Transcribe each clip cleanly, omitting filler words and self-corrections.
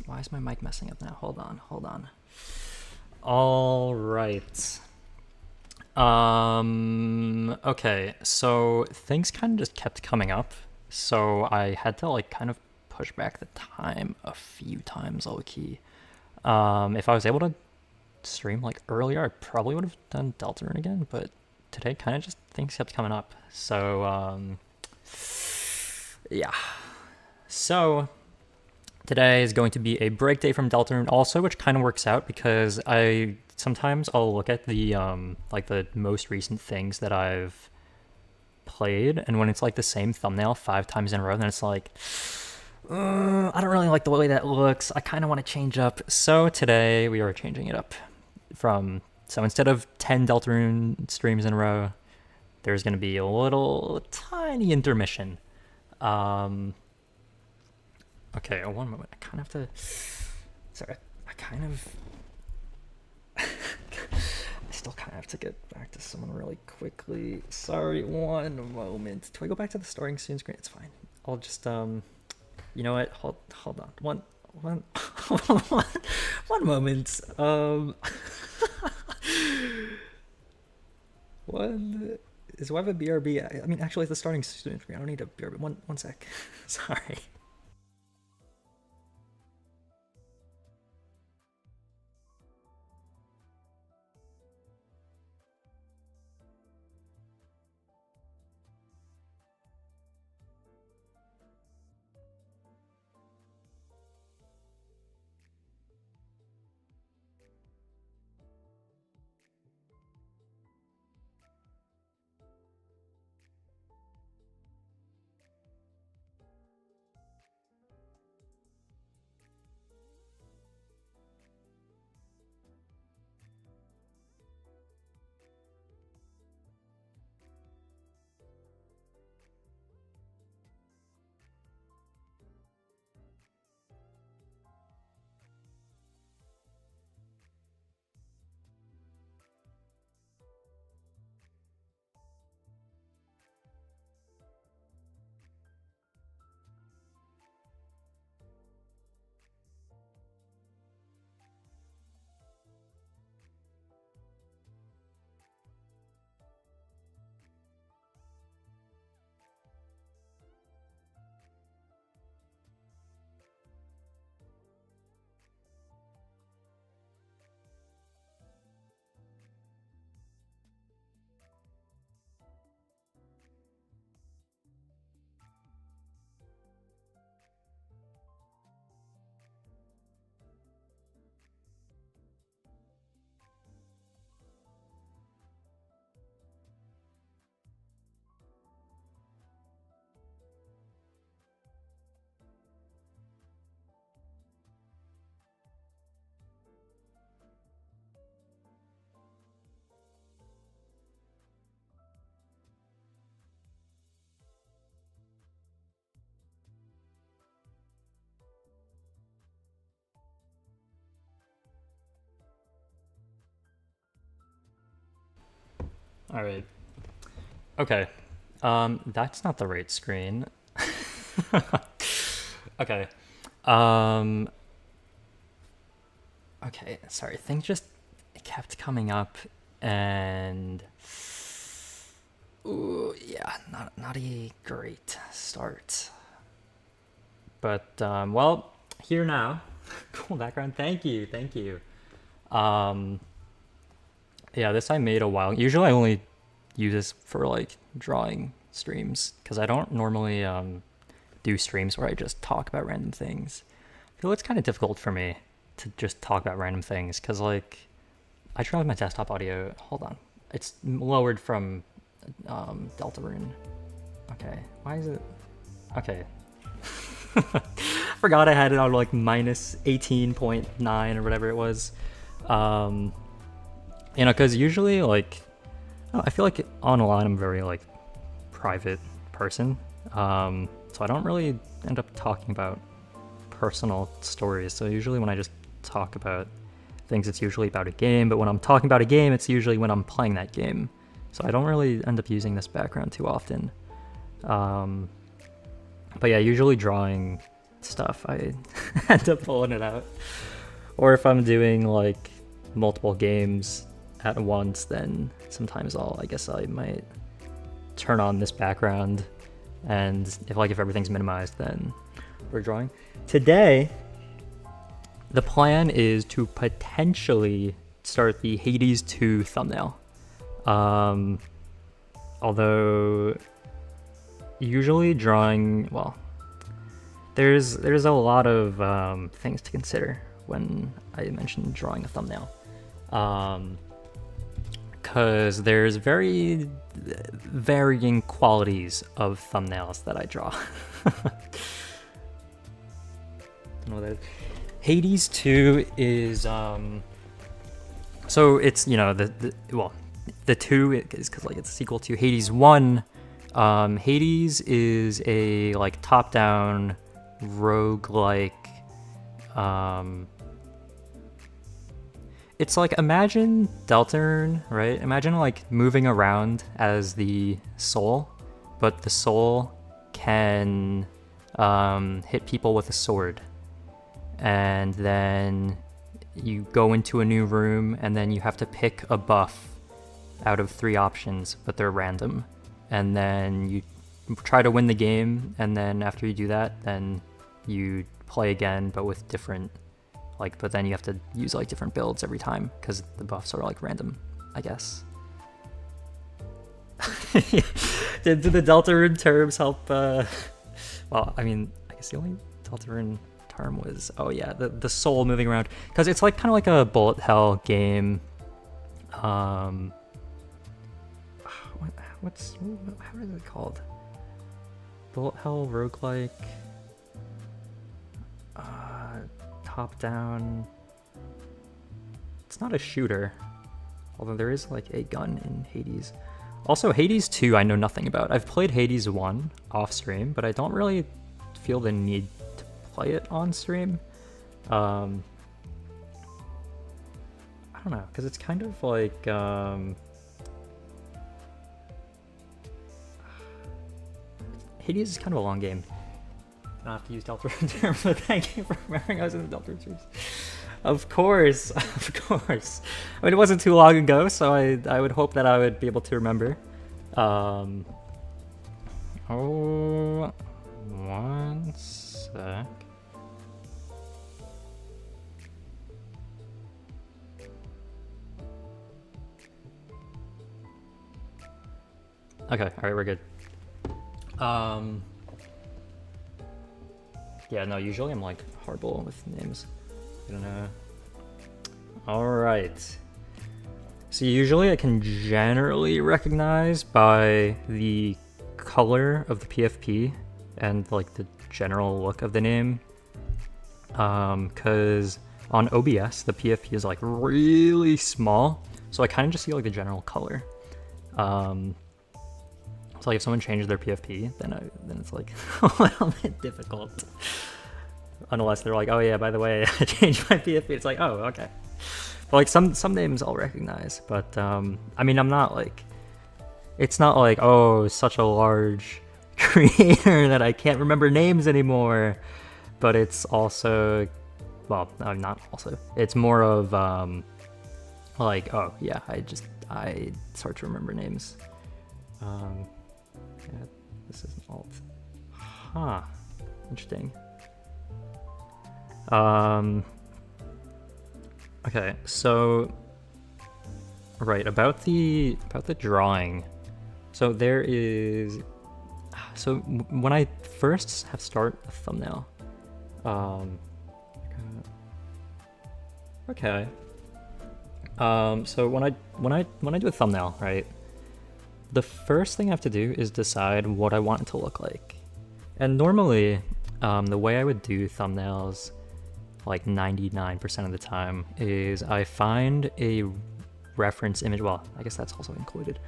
why is my mic messing up now? Hold on. All right. Okay, so things kind of just kept coming up, so I had to like kind of push back the time a few times, low key. If I was able to stream like earlier, I probably would have done Deltarune again, but today kind of just things kept coming up. So yeah. So today is going to be a break day from Deltarune also, which kind of works out because sometimes I'll look at the like the most recent things that I've played, and when it's like the same thumbnail 5 times in a row, then it's like, I don't really like the way that looks. I kind of want to change up. So today we are changing it up so instead of 10 Deltarune streams in a row, there's going to be a little tiny intermission. Okay, one moment. I kind of have to. Sorry, I kind of. I still kind of have to get back to someone really quickly. Sorry, one moment. Do I go back to the starting soon screen? It's fine. I'll just You know what? Hold on. One one moment. One is why have a BRB? I mean, actually, it's the starting soon screen. I don't need a BRB. One sec. Sorry. All right. Okay. That's not the right screen. Okay. Um, okay. Sorry. Things just kept coming up, and ooh, yeah, not a great start. But well, here now. Cool background. Thank you. Um, yeah, this I made a while. Usually, I only use this for like drawing streams because I don't normally do streams where I just talk about random things. I feel it's kind of difficult for me to just talk about random things because like I try with my desktop audio. Hold on, it's lowered from Deltarune. Okay, why is it? Okay. Forgot I had it on like minus 18.9 or whatever it was. You know, because usually like I feel like online I'm a very like private person, so I don't really end up talking about personal stories. So usually when I just talk about things, it's usually about a game, but when I'm talking about a game, it's usually when I'm playing that game. So I don't really end up using this background too often. But yeah, usually drawing stuff, I end up pulling it out. Or if I'm doing like multiple games at once, then sometimes I guess I might turn on this background, and if everything's minimized, then we're drawing. Today, the plan is to potentially start the Hades 2 thumbnail. Although usually drawing, well, there's a lot of things to consider when I mention drawing a thumbnail. Because there's very varying qualities of thumbnails that I draw. Don't know what that is. Hades 2 is so it's, you know, the 2 is because like it's a sequel to Hades 1. Hades is a like top-down roguelike. It's like, imagine Deltarune, right? Imagine like moving around as the soul, but the soul can hit people with a sword. And then you go into a new room, and then you have to pick a buff out of 3 options, but they're random. And then you try to win the game, and then after you do that, then you play again, but with different, like, but then you have to use like different builds every time because the buffs are like random, I guess. Did the Deltarune terms help? Well, I mean, I guess the only Deltarune term was, oh yeah, the soul moving around, because it's like kind of like a bullet hell game. How is it called? Bullet hell roguelike. Top down. It's not a shooter, although there is like a gun in Hades. Also, Hades 2 I know nothing about. I've played Hades 1 off stream, but I don't really feel the need to play it on stream. I don't know, because it's kind of like Hades is kind of a long game. I don't have to use Deltarune terms, but thank you for remembering I was in the Deltarune terms. Of course, of course. I mean, it wasn't too long ago, so I would hope that I would be able to remember. Oh, one sec. Okay, all right, we're good. Yeah, no, usually I'm like horrible with names. I don't know. Alright. So usually I can generally recognize by the color of the PFP and like the general look of the name. Because on OBS, the PFP is like really small. So I kind of just see like the general color. So like if someone changes their PFP, then it's like a little bit difficult. Unless they're like, oh yeah, by the way, I changed my PFP. It's like, oh, okay. But like some names I'll recognize, but I mean, I'm not like, it's not like, oh, such a large creator that I can't remember names anymore. But it's also, well, no, not also. It's more of like, oh yeah, I start to remember names. Yeah, this is an alt. Huh. Interesting. Okay, so right, about the drawing. So there is, so when I first start a thumbnail, okay. So when I do a thumbnail, right, the first thing I have to do is decide what I want it to look like. And normally, the way I would do thumbnails, like 99% of the time, is I find a reference image. Well, I guess that's also included.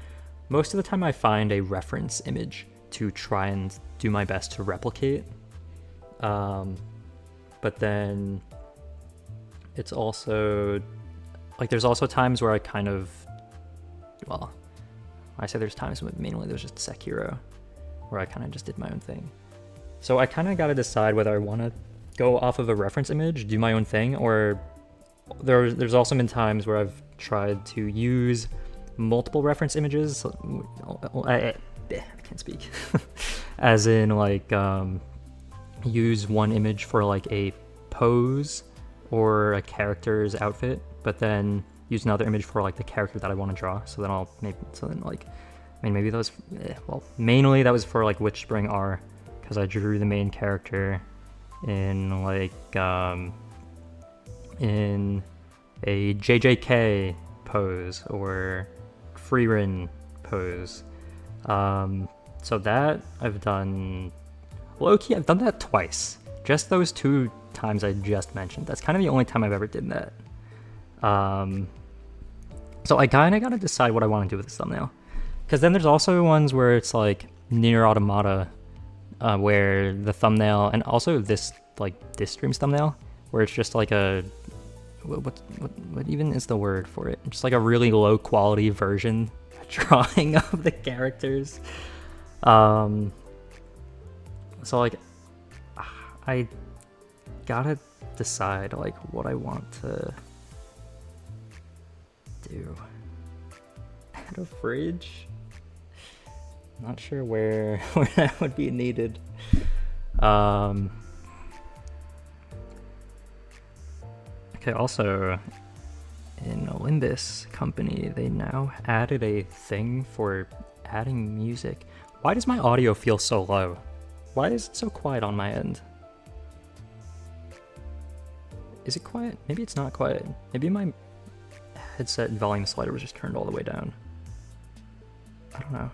Most of the time I find a reference image to try and do my best to replicate. But then it's also, like, there's also times where I kind of, well, I say there's times, but mainly there's just Sekiro, where I kind of just did my own thing. So I kind of got to decide whether I want to go off of a reference image, do my own thing, or there's also been times where I've tried to use multiple reference images. I can't speak. As in, like, use one image for like a pose or a character's outfit, but then use another image for like the character that I want to draw. So then maybe that was mainly that was for like Witchspring R, because I drew the main character in like in a JJK pose or Frieren pose. So that I've done. Low-key, I've done that twice. Just those 2 times I just mentioned. That's kind of the only time I've ever did that. So I kind of got to decide what I want to do with this thumbnail. Because then there's also ones where it's like Nier Automata, where the thumbnail, and also this stream's thumbnail, where it's just like a, what even is the word for it? Just like a really low quality version drawing of the characters. So like, I gotta decide like what I want to do. Add a fridge? Not sure where that would be needed. Okay, also in Olympus company, they now added a thing for adding music. Why does my audio feel so low? Why is it so quiet on my end? Is it quiet? Maybe it's not quiet. Maybe my headset volume slider was just turned all the way down. I don't know.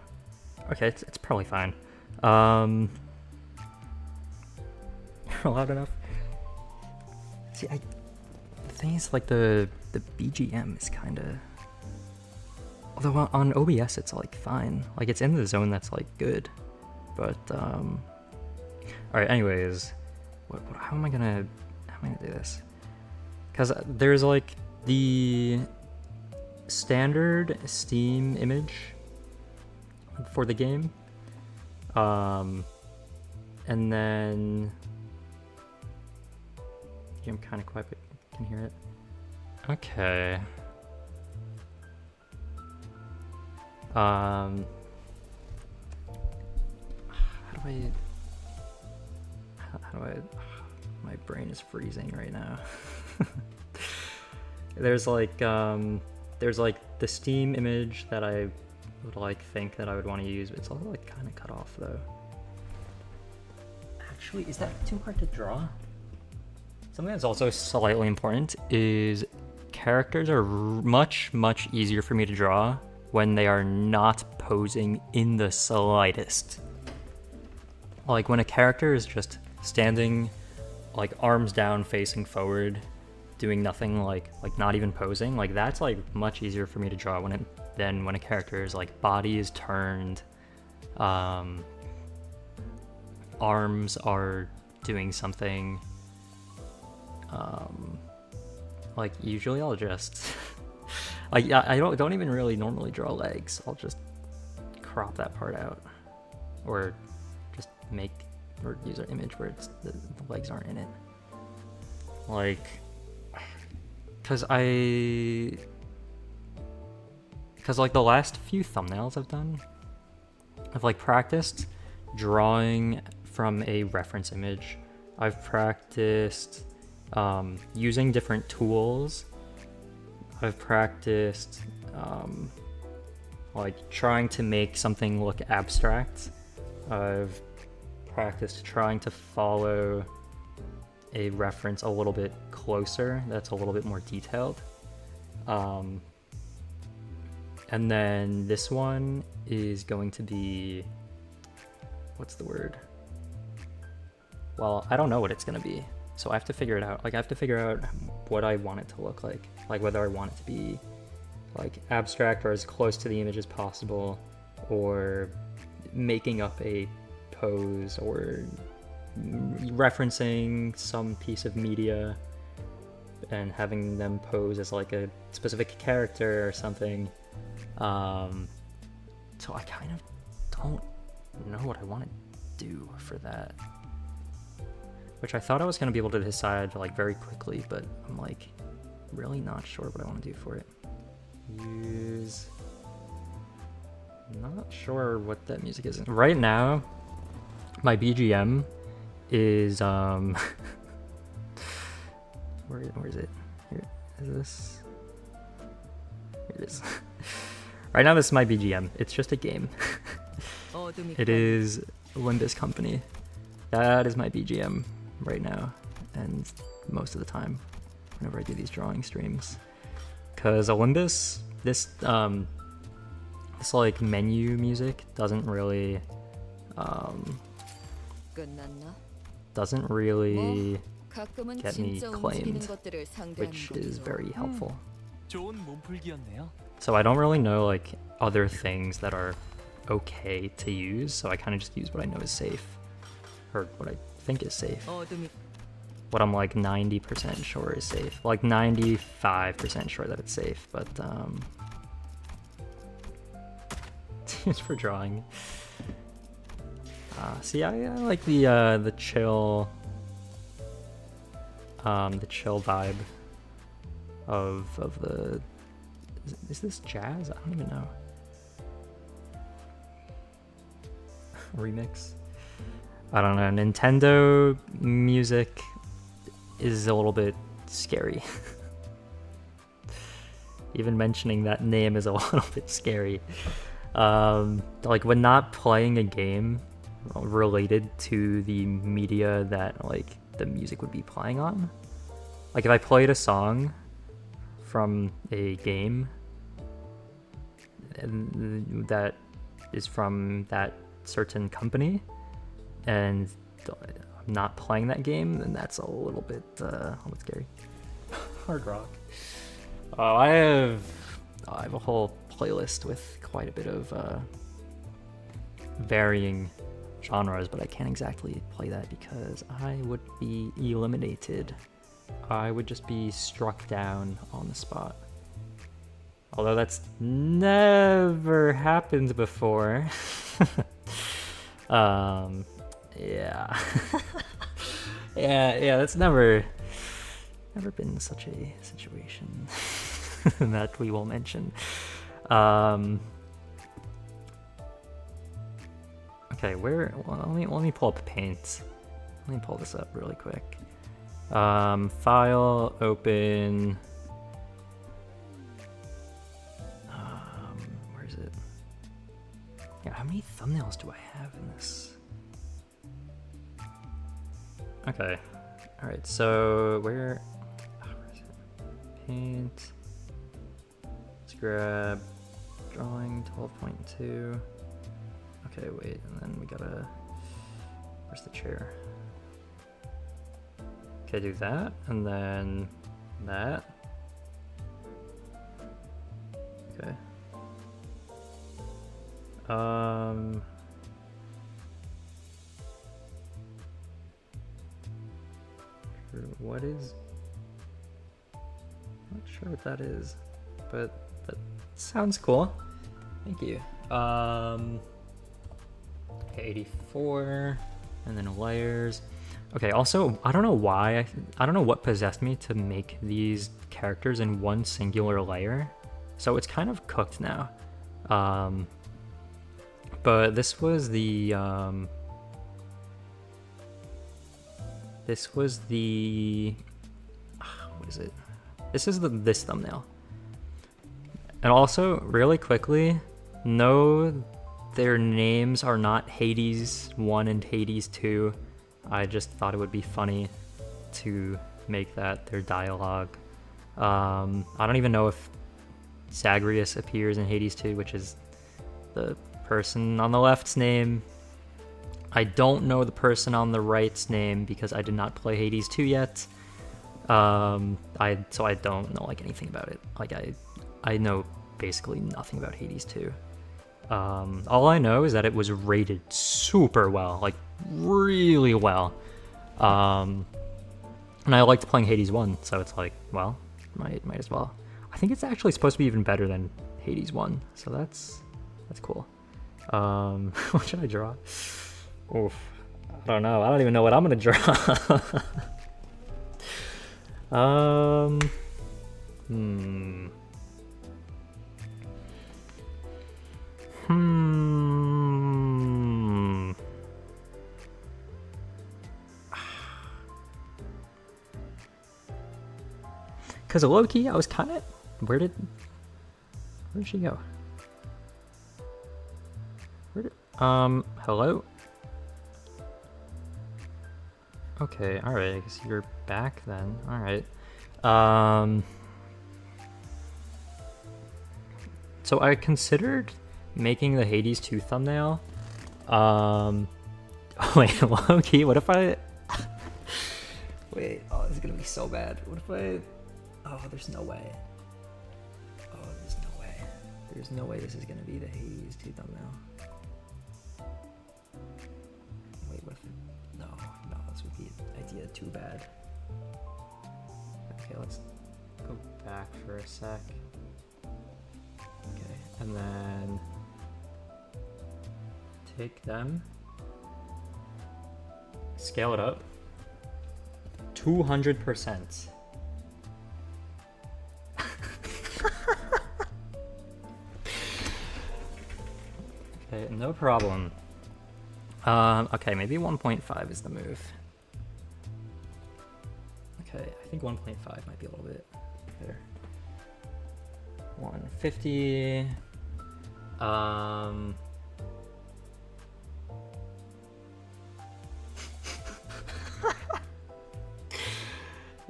Okay, it's probably fine. Loud enough. See, the thing is, like, the BGM is kind of... Although on OBS it's like fine. Like, it's in the zone that's like good. But alright, anyways, how am I gonna do this? Because there's like the standard Steam image for the game, and then I'm kind of quiet, but you can hear it. Okay. How do I, my brain is freezing right now. There's like the Steam image that I would like think that I would want to use, but it's also like kind of cut off though. Actually, is that too hard to draw? Something that's also slightly important is characters are much easier for me to draw when they are not posing in the slightest. Like when a character is just standing, like arms down, facing forward, doing nothing, like not even posing, like that's like much easier for me to draw than when a character is like body is turned, arms are doing something. Like usually I'll just like I don't even really normally draw legs. I'll just crop that part out, or just use an image where it's the legs aren't in it. Like, cause like the last few thumbnails I've done, I've like practiced drawing from a reference image. I've practiced using different tools. I've practiced like trying to make something look abstract. I've practiced trying to follow a reference a little bit closer, that's a little bit more detailed. And then this one is going to be, what's the word? Well, I don't know what it's gonna be, so I have to figure it out. Like I have to figure out what I want it to look like whether I want it to be like abstract or as close to the image as possible, or making up a pose, or referencing some piece of media and having them pose as like a specific character or something. So I kind of don't know what I want to do for that. which I thought I was going to be able to decide like very quickly, but I'm like really not sure what I want to do for it. Use... Not sure what that music is. Right now, my BGM is where is it? Here is this. Here it is. Right now, this is my BGM. It's just a game. It is Olympus Company. That is my BGM right now, and most of the time, whenever I do these drawing streams, because Olympus, this like menu music doesn't really get me claimed, which is very helpful. So I don't really know like other things that are okay to use, so I kind of just use what I know is safe, or what I think is safe. What I'm like 90% sure is safe, like 95% sure that it's safe, but it's for drawing. See, I like the chill vibe of the. Is this jazz? I don't even know. Remix. I don't know. Nintendo music is a little bit scary. Even mentioning that name is a little bit scary. Like when not playing a game related to the media that like the music would be playing on. Like if I played a song from a game and that is from that certain company and I'm not playing that game, then that's a little bit scary. Hard rock. Oh, I have a whole playlist with quite a bit of varying genres, but I can't exactly play that because I would be eliminated. I would just be struck down on the spot. Although that's never happened before. Yeah. yeah, that's never been such a situation that we will mention. Okay, well, let me pull up Paint. Let me pull this up really quick. File, open. Where is it? Yeah, how many thumbnails do I have in this? Okay. All right. So where is it? Paint. Let's grab drawing 12.2. Okay, wait, and then we gotta. Where's the chair? Okay, do that, and then that. Okay. What is? I'm not sure what that is, but that sounds cool. Thank you. Okay, 84, and then layers. Okay, also, I don't know why, I don't know what possessed me to make these characters in one singular layer. So it's kind of cooked now. But this was the, what is it? This is this thumbnail. And also, really quickly, no, their names are not Hades 1 and Hades 2. I just thought it would be funny to make that their dialogue. I don't even know if Zagreus appears in Hades 2, which is the person on the left's name. I don't know the person on the right's name because I did not play Hades 2 yet. So I don't know like anything about it. Like I know basically nothing about Hades 2. All I know is that it was rated super well, like really well. And I liked playing Hades 1, so it's like, well, might as well. I think it's actually supposed to be even better than Hades 1, so that's cool. What should I draw? Oof. I don't know. I don't even know what I'm gonna draw. Hmm. Hmm. Cause of low-key, I was kind of. Where did she go? Hello? Okay, alright, I guess you're back then. Alright. So I considered making the Hades 2 thumbnail. Wait, low-key, what if I... Wait, oh, this is gonna be so bad. What if I... Oh, there's no way. Oh, there's no way. There's no way this is gonna be the Hades 2 thumbnail. Wait, what if... No, this would be an idea too bad. Okay, let's go back for a sec. Okay, and then take them, scale it up 200%. Okay, no problem. Okay, maybe 1.5 is the move. Okay, I think 1.5 might be a little bit better. 150.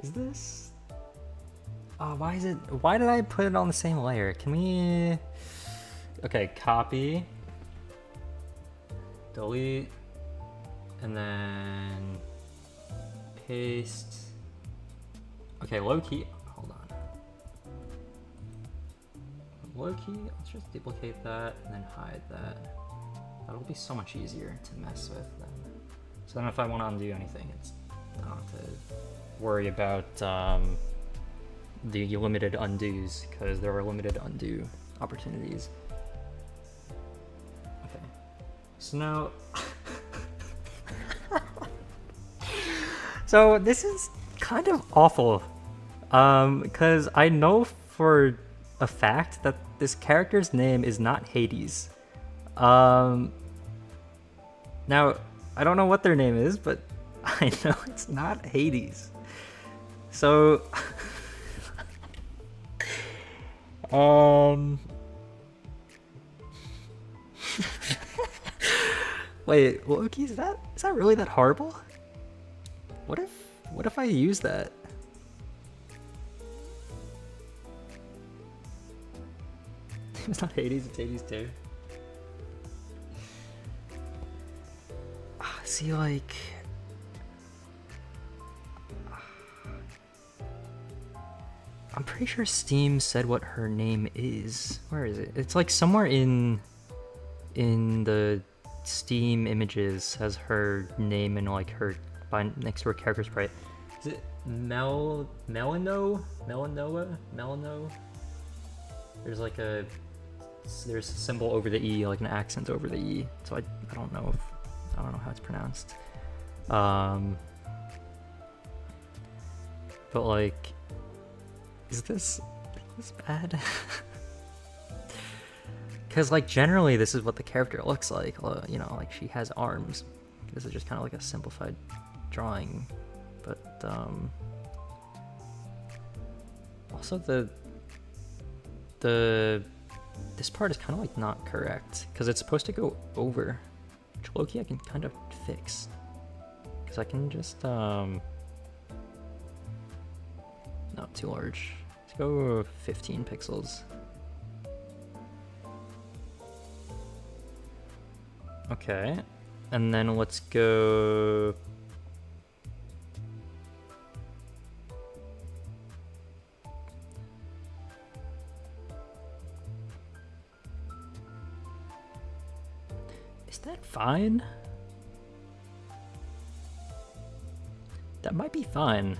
Is this? Oh, why is it? Why did I put it on the same layer? Can we? Okay, copy, delete, and then paste. Okay, low key. Hold on. Low key. Let's just duplicate that and then hide that. That'll be so much easier to mess with then. So then, if I want to undo anything, I don't have to worry about the limited undos, because there are limited undo opportunities. Okay, so now so this is kind of awful, because I know for a fact that this character's name is not Hades. Now I don't know what their name is, but I know it's not Hades. So, wait, Loki, is that really that horrible? What if I use that? It's not Hades, it's Hades 2. See, like, I'm pretty sure Steam said what her name is. Where is it? It's like somewhere in the Steam images has her name and like her next to her character sprite. Is it Melano? There's like there's a symbol over the E, like an accent over the E. So I don't know how it's pronounced. But like, is this bad? Because like generally this is what the character looks like. You know, like she has arms. This is just kind of like a simplified drawing. But also this part is kind of like not correct, because it's supposed to go over. Which low-key I can kind of fix, because I can just no, too large. Let's go 15 pixels. Okay, and then let's go Is that fine? That might be fine.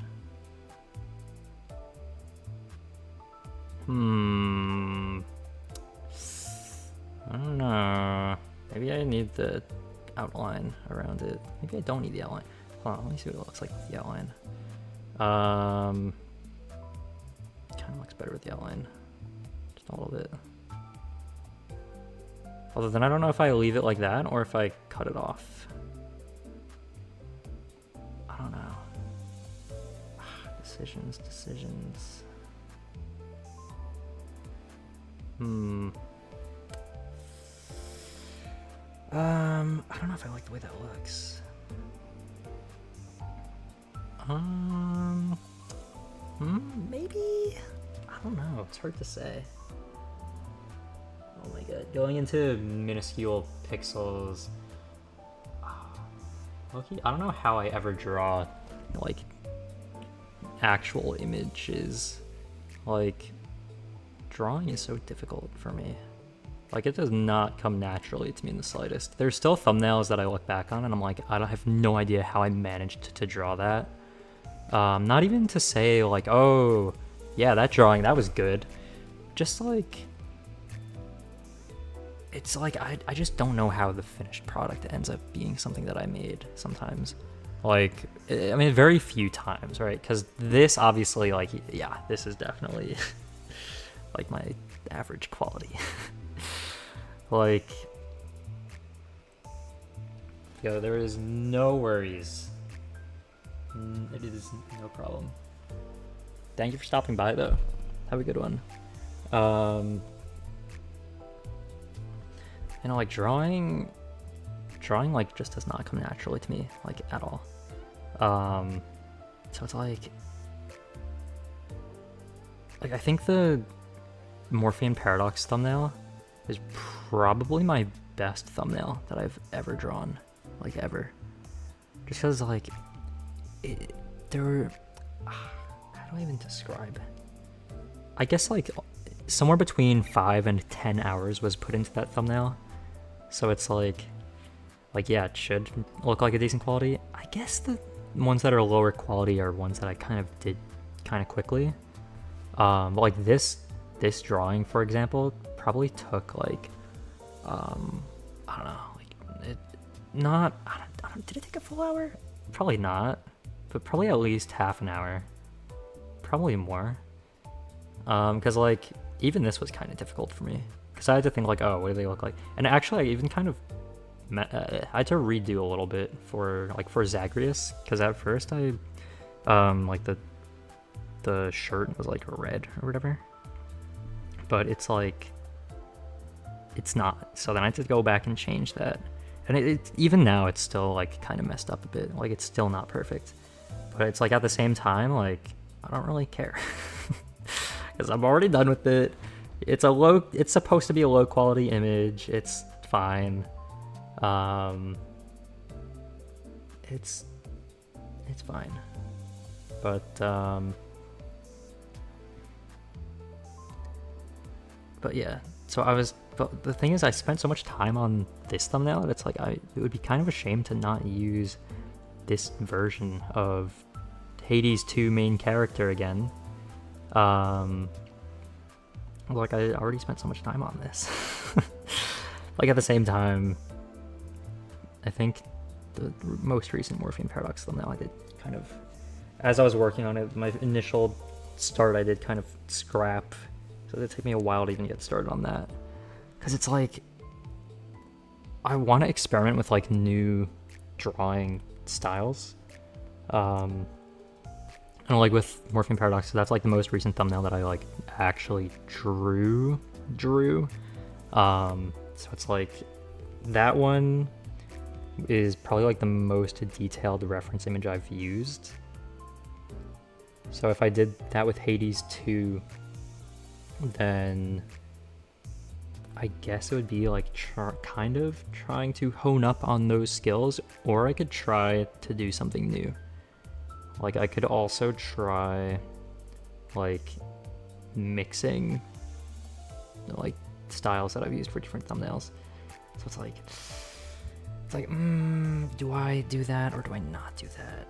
I don't know. Maybe I need the outline around it. Maybe I don't need the outline. Hold on, let me see what it looks like with the outline. Kind of looks better with the outline. Just a little bit. Although then I don't know if I leave it like that or if I cut it off. I don't know. Decisions. I don't know if I like the way that looks. Maybe? I don't know, it's hard to say. Oh my god, going into minuscule pixels. Okay, I don't know how I ever draw, like, actual images. Like, drawing is so difficult for me. Like, it does not come naturally to me in the slightest. There's still thumbnails that I look back on and I'm like, I have no idea how I managed to draw that. Not even to say like, oh, yeah, that drawing, that was good. Just like, it's like, I just don't know how the finished product ends up being something that I made sometimes. Like, I mean, very few times, right? Because this obviously, like, yeah, this is definitely like my average quality. Like, yo, there is no worries. It is no problem. Thank you for stopping by, though. Have a good one. You know, like, drawing like just does not come naturally to me, like, at all. So it's like I think the Morphean Paradox thumbnail is probably my best thumbnail that I've ever drawn, like, ever. Just because, like, how do I even describe? I guess, like, somewhere between 5 and 10 hours was put into that thumbnail. So it's like, yeah, it should look like a decent quality. I guess the ones that are lower quality are ones that I kind of did kind of quickly. But like this drawing, for example, probably took like, I don't know, like did it take a full hour? Probably not, but probably at least half an hour, probably more. Because like even this was kind of difficult for me because I had to think like, oh, what do they look like? And actually, I even kind of I had to redo a little bit for Zagreus, because at first I like the shirt was like red or whatever, but it's like it's not. So then I had to go back and change that, and it even now it's still like kind of messed up a bit. Like, it's still not perfect, but it's like at the same time, like, I don't really care because I'm already done with it. It's supposed to be a low quality image. It's fine. It's fine, but yeah, but the thing is, I spent so much time on this thumbnail that it's like, it would be kind of a shame to not use this version of Hades 2 main character again. Like, I already spent so much time on this. Like, at the same time, I think the most recent Morphean Paradox thumbnail I did kind of, as I was working on it, my initial start I did kind of scrap, so it took me a while to even get started on that, because it's like, I want to experiment with like new drawing styles, and like with Morphean Paradox, so that's like the most recent thumbnail that I like actually drew. So it's like, that one is probably like the most detailed reference image I've used. So if I did that with Hades 2, then I guess it would be like kind of trying to hone up on those skills, or I could try to do something new. Like, I could also try like mixing like styles that I've used for different thumbnails. So it's like, do I do that or do I not do that?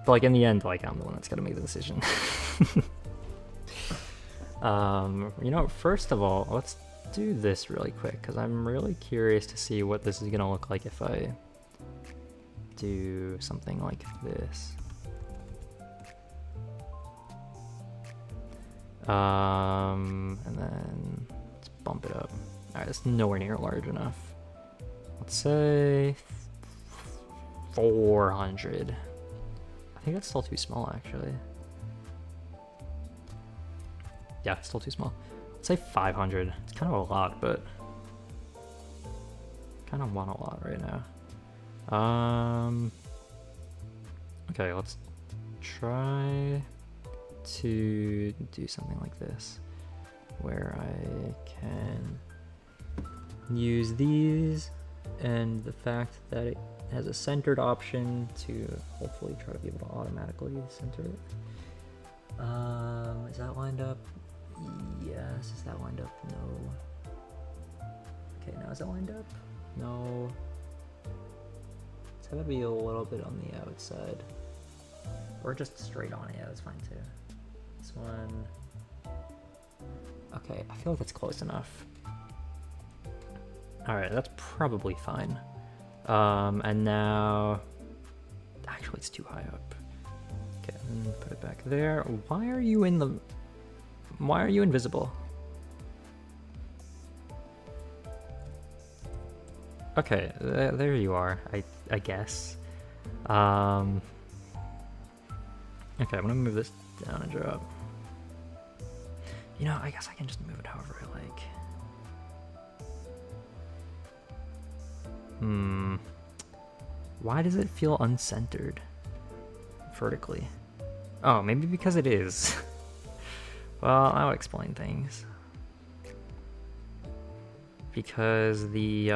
But like, in the end, like, I'm the one that's gotta make the decision. You know, first of all, let's do this really quick because I'm really curious to see what this is gonna look like if I do something like this. And then let's bump it up. Alright, it's nowhere near large enough. Let's say 400. I think that's still too small, actually. Yeah, it's still too small. Let's say 500. It's kind of a lot, but kind of want a lot right now. Okay, let's try to do something like this, where I can use these and the fact that it has a centered option to hopefully try to be able to automatically center it. Is that lined up? Yes. Is that lined up? No. Okay, now is that lined up? No. It's gotta be a little bit on the outside. Or just straight on. Yeah, that's fine too. This one. Okay, I feel like that's close enough. Alright, that's probably fine. And now... Actually, it's too high up. Okay, and put it back there. Why are you in the... Why are you invisible? Okay, there you are, I guess. Okay, I'm gonna move this down and drop. You know, I guess I can just move it however I like. Why does it feel uncentered vertically? Oh, maybe because it is. Well, I'll explain things. Because the,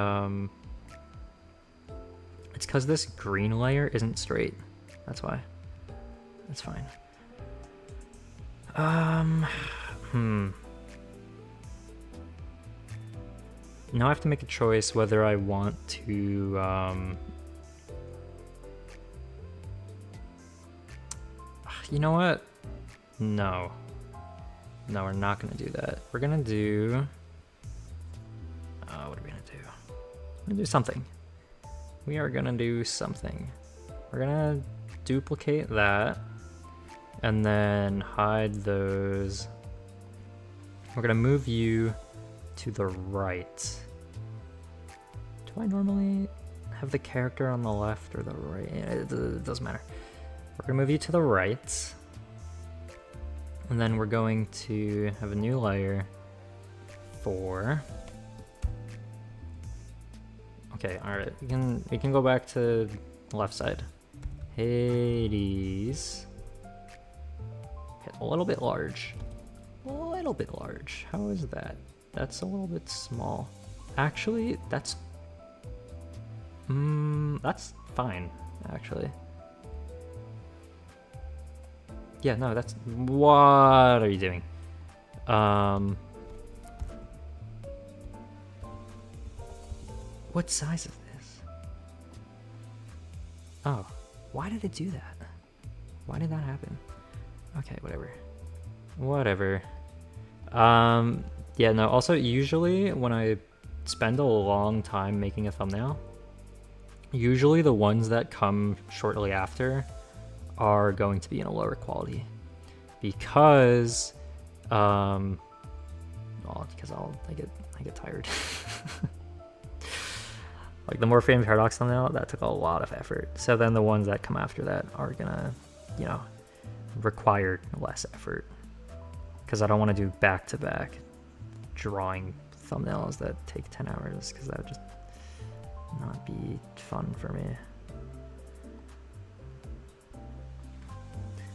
it's because this green layer isn't straight. That's why. That's fine. Now I have to make a choice whether I want to, you know what? No. No, we're not gonna do that. We're gonna do, what are we gonna do? We're gonna do something. We are gonna do something. We're gonna duplicate that and then hide those. We're gonna move you to the right. Do I normally have the character on the left or the right? It doesn't matter. We're gonna move you to the right. And then we're going to have a new layer for... Okay, alright, we can go back to the left side. Hades. Okay, a little bit large. A little bit large. How is that? That's a little bit small. Actually, that's fine, actually. Yeah, no, that's... What are you doing? What size is this? Oh, why did it do that? Why did that happen? Okay, whatever. Whatever. Yeah, no, also usually when I spend a long time making a thumbnail, usually the ones that come shortly after are going to be in a lower quality because well, because I get tired. Like the Morphium Paradox thumbnail, that took a lot of effort. So then the ones that come after that are gonna, you know, require less effort because I don't want to do back-to-back drawing thumbnails that take 10 hours because that would just not be fun for me.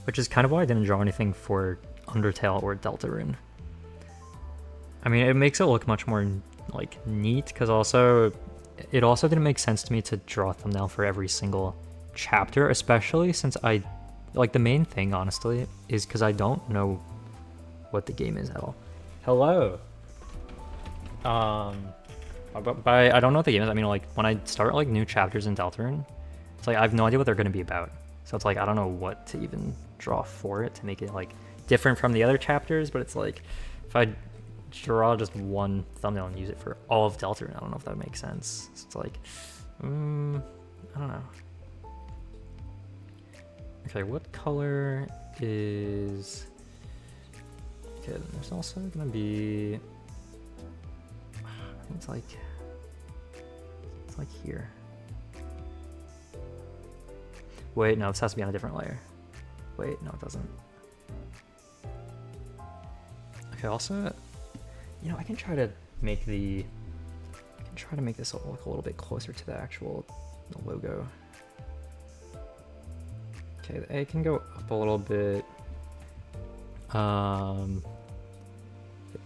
Which is kind of why I didn't draw anything for Undertale or Deltarune. I mean, it makes it look much more like neat because it also didn't make sense to me to draw a thumbnail for every single chapter, especially since the main thing honestly is because I don't know what the game is at all. Hello. But I don't know what the game is. I mean, like when I start like new chapters in Deltarune, it's like I have no idea what they're going to be about. So it's like I don't know what to even draw for it to make it like different from the other chapters. But it's like if I draw just one thumbnail and use it for all of Deltarune. I don't know if that makes sense. It's like, I don't know. Okay, what color is... Okay, there's also gonna be... I think it's like here. Wait, no, this has to be on a different layer. Wait, no, it doesn't. Okay, also, you know, I can try to make this look a little bit closer to the actual logo. Okay, the A can go up a little bit. The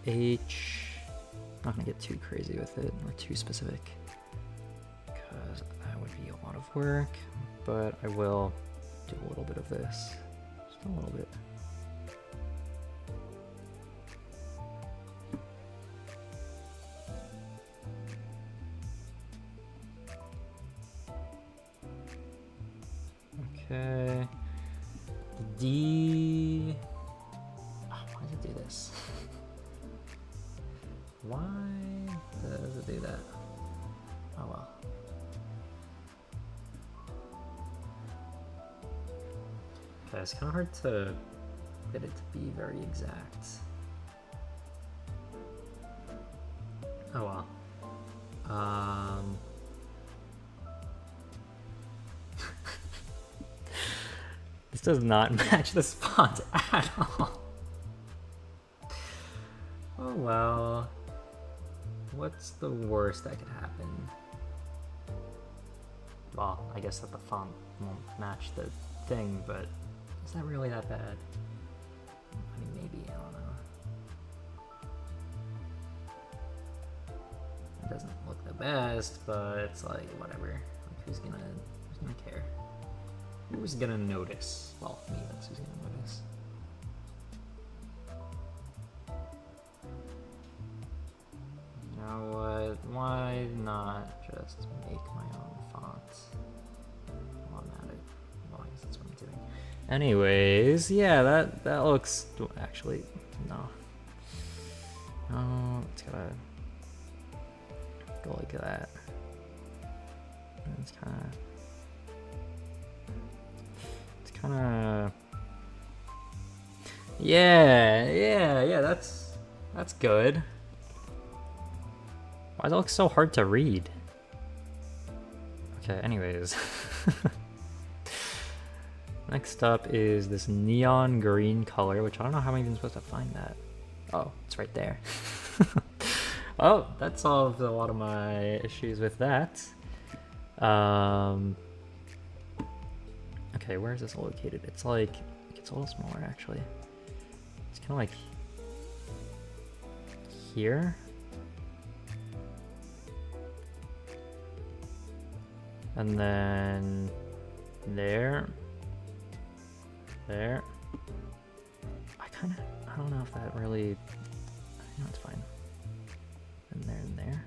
H, I'm not gonna get too crazy with it or too specific because that would be a lot of work, but I will do a little bit of this, just a little bit. Okay, D. Oh, why does it do this? Why does it do that? Oh well. Okay, it's kind of hard to get it to be very exact. Oh well. This does not match this font at all. Oh well. What's the worst that could happen? Well, I guess that the font won't match the thing, but is that really that bad? I mean, maybe, I don't know. It doesn't look the best, but it's like, whatever. Like, who's gonna care? Who's gonna notice? Well, me, that's who's gonna notice. You know what? Why not just make my own font while I'm at it? Well, I guess that's what I'm doing. Anyways, yeah, that looks... Actually, no. No, it's gotta go like that. And it's kind of... Yeah, that's good. Why does it look so hard to read? Okay, anyways. Next up is this neon green color, which I don't know how I'm even supposed to find that. Oh, it's right there. Oh, that solved a lot of my issues with that. Okay, where is this located? It's like, it's a little smaller actually. It's kind of like here. And then there. There. I don't know if that really, no, it's fine. And there and there.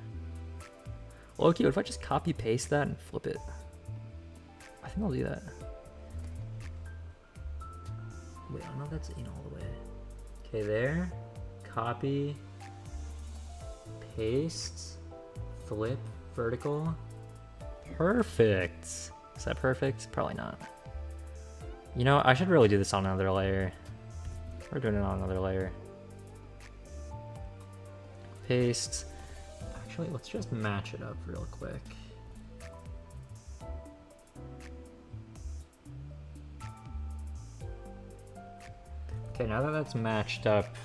Well, okay, what if I just copy paste that and flip it? I think I'll do that. Wait, I know that's in all the way. Okay, there. Copy. Paste. Flip. Vertical. Perfect. Is that perfect? Probably not. You know, I should really do this on another layer. We're doing it on another layer. Paste. Actually, let's just match it up real quick. Okay, now that that's matched up,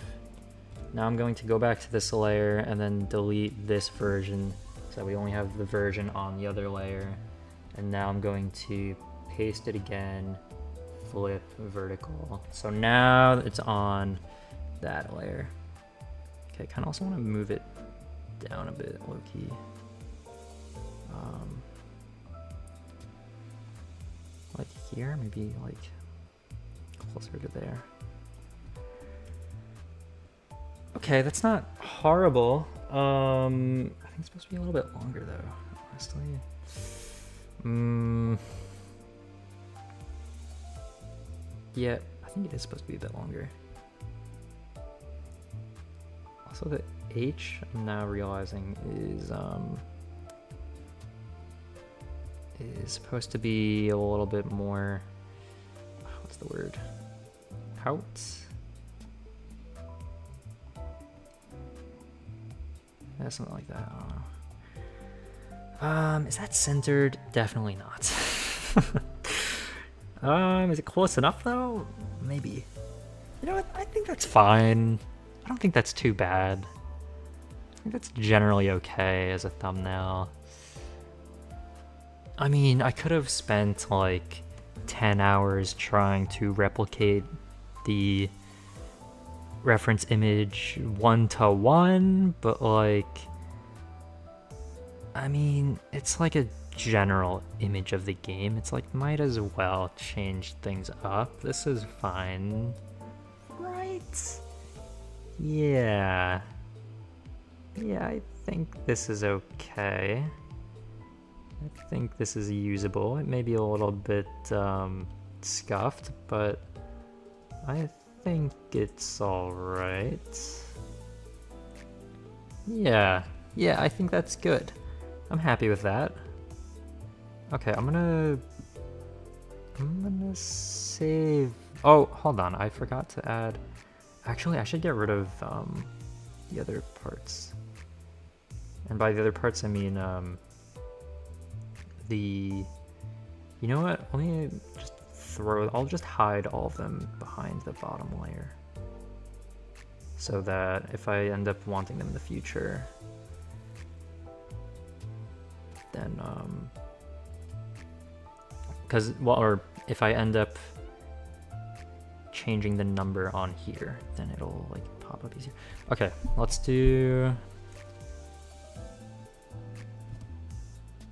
now I'm going to go back to this layer and then delete this version so we only have the version on the other layer. And now I'm going to paste it again, flip vertical. So now it's on that layer. Okay, kind of also want to move it down a bit, low key. Like here, maybe like closer to there. Okay, that's not horrible. I think it's supposed to be a little bit longer though, honestly. Yeah, I think it is supposed to be a bit longer. Also the H, I'm now realizing, is supposed to be a little bit more, what's the word? Out? Yeah, something like that, I don't know. Is that centered? Definitely not. Is it close enough though? Maybe. You know what? I think that's fine. I don't think that's too bad. I think that's generally okay as a thumbnail. I mean, I could have spent like 10 hours trying to replicate the reference image 1-to-1, but like, I mean, it's like a general image of the game. It's like, might as well change things up. This is fine, right? Yeah, I think this is okay. I think this is usable. It may be a little bit scuffed, but I think it's alright. Yeah, I think that's good. I'm happy with that. Okay, I'm gonna save. Oh, hold on, I forgot to add. Actually, I should get rid of the other parts. And by the other parts, I mean you know what? Let me just I'll just hide all of them behind the bottom layer, so that if I end up wanting them in the future, then or if I end up changing the number on here, then it'll like pop up easier. Okay, let's do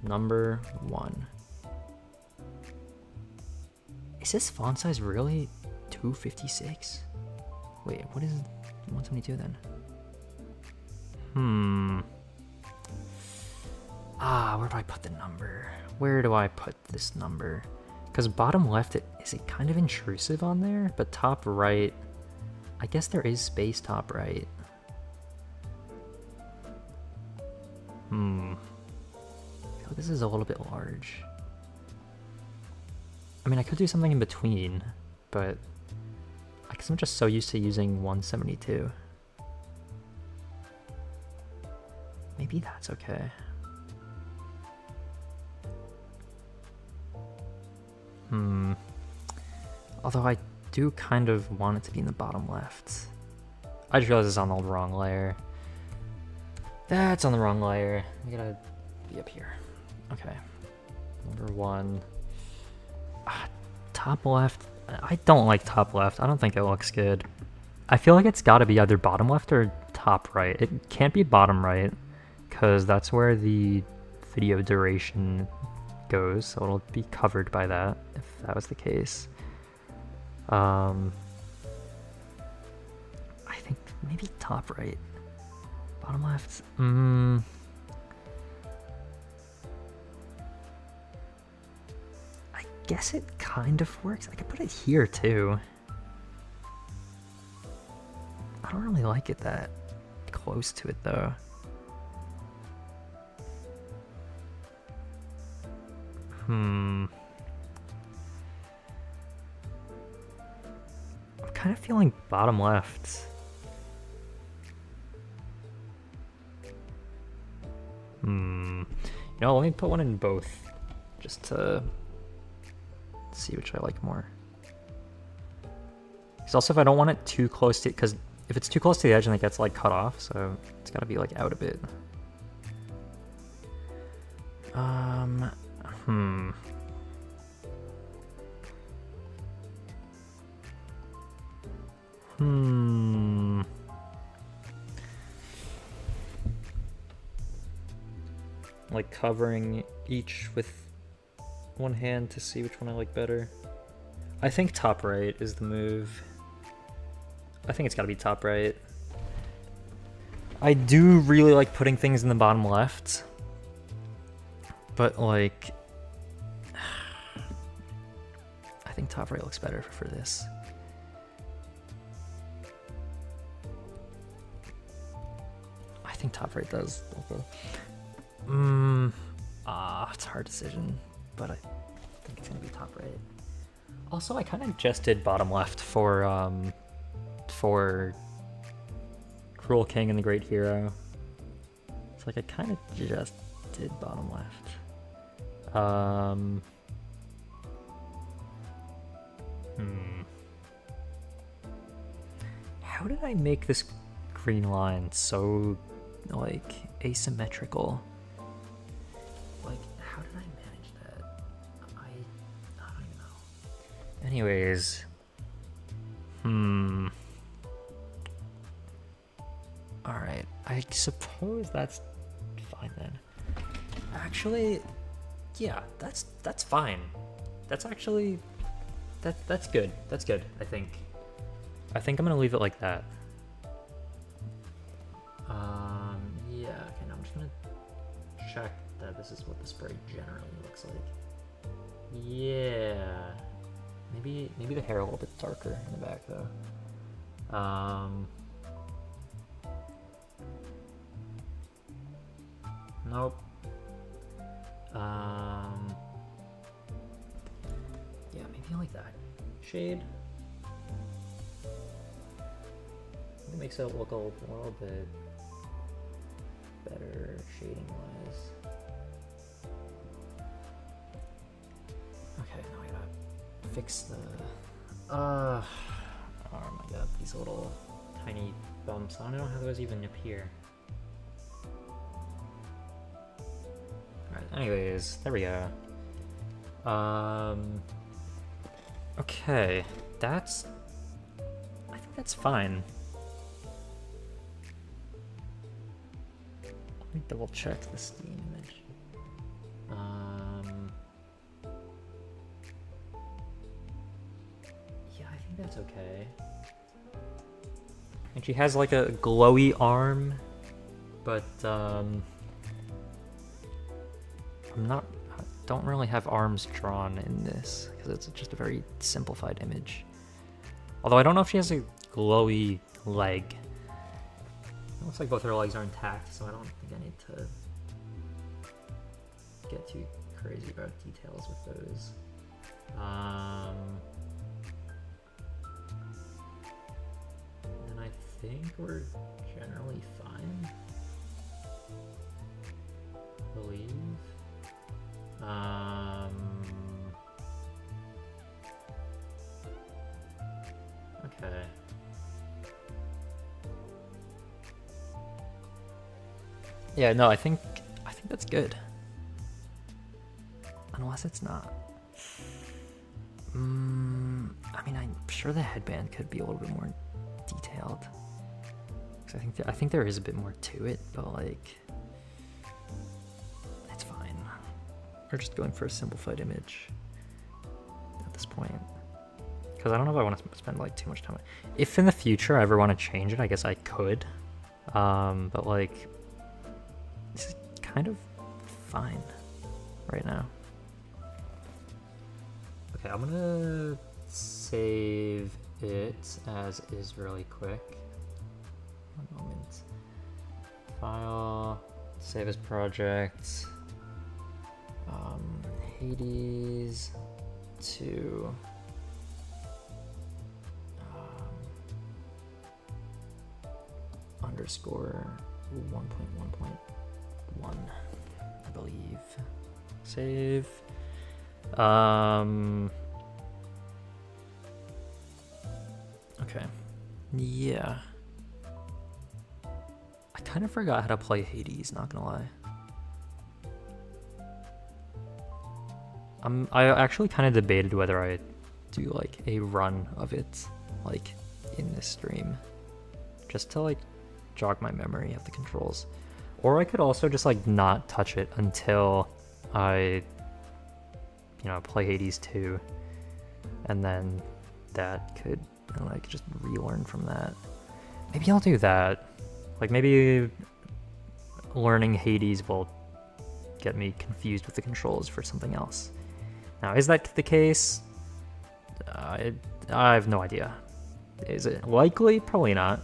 number 1. Is this font size really 256? Wait, what is 172 then? Where do I put the number? Where do I put this number? Because bottom left, is it kind of intrusive on there? But top right, I guess there is space top right. I feel like this is a little bit large. I mean, I could do something in between, but I guess I'm just so used to using 172. Maybe that's okay. Although I do kind of want it to be in the bottom left. I just realized it's on the wrong layer. That's on the wrong layer. I gotta be up here. Okay. Number 1. Top left. I don't like top left. I don't think it looks good. I feel like it's gotta be either bottom left or top right. It can't be bottom right, because that's where the video duration goes, so it'll be covered by that if that was the case. I think maybe top right. Bottom left. I guess it kind of works. I could put it here too. I don't really like it that close to it though. I'm kind of feeling bottom left. You know, let me put one in both, just to see which I like more. Because also, if I don't want it too close to, because if it's too close to the edge, then it gets like cut off, so it's gotta be like out a bit. Like covering each with one hand to see which one I like better. I think top right is the move. I think it's gotta be top right. I do really like putting things in the bottom left, but like, I think top right looks better for this. think top right does. It's a hard decision, but I think it's gonna be top right. Also, I kind of just did bottom left for Cruel King and the Great Hero. It's like I kind of just did bottom left. How did I make this green line so, like, asymmetrical? Like, how did I manage that? I don't even know. Anyways. Alright, I suppose that's fine then. Actually, yeah, that's fine. That's actually, that's good. That's good, I think. I think I'm gonna leave it like that. Yeah, okay, now I'm just gonna check that this is what the spray generally looks like. Yeah. Maybe the hair a little bit darker in the back though. Nope. Yeah, maybe like that. Shade. It makes it look a little bit better shading wise. Okay, now I gotta fix the oh my god, these little tiny bumps. I don't know how those even appear. Alright, anyways, there we go. Okay, I think that's fine. Let me double check the Steam image. Yeah, I think that's okay. And she has like a glowy arm, but I don't really have arms drawn in this because it's just a very simplified image. Although I don't know if she has a glowy leg. It looks like both her legs are intact, so I don't think I need to get too crazy about details with those. And I think we're generally fine. I believe. Okay. Yeah, no, I think that's good. Unless it's not. I mean, I'm sure the headband could be a little bit more detailed. 'Cause I think there is a bit more to it, but like, it's fine. We're just going for a simplified image at this point. Because I don't know if I want to spend like too much time. If in the future I ever want to change it, I guess I could. But like, this is kind of fine right now. Okay, I'm gonna save it as is really quick. One moment. File, save as project. Hades to underscore 1.1.1, I believe. Save. Okay. Yeah. I kind of forgot how to play Hades, not gonna lie. I actually kind of debated whether I do like a run of it, like in this stream, just to like jog my memory of the controls. Or I could also just like not touch it until I, play Hades 2, and then that could like just relearn from that. Maybe I'll do that. Like maybe learning Hades will get me confused with the controls for something else. Now, is that the case? I have no idea. Is it likely? Probably not.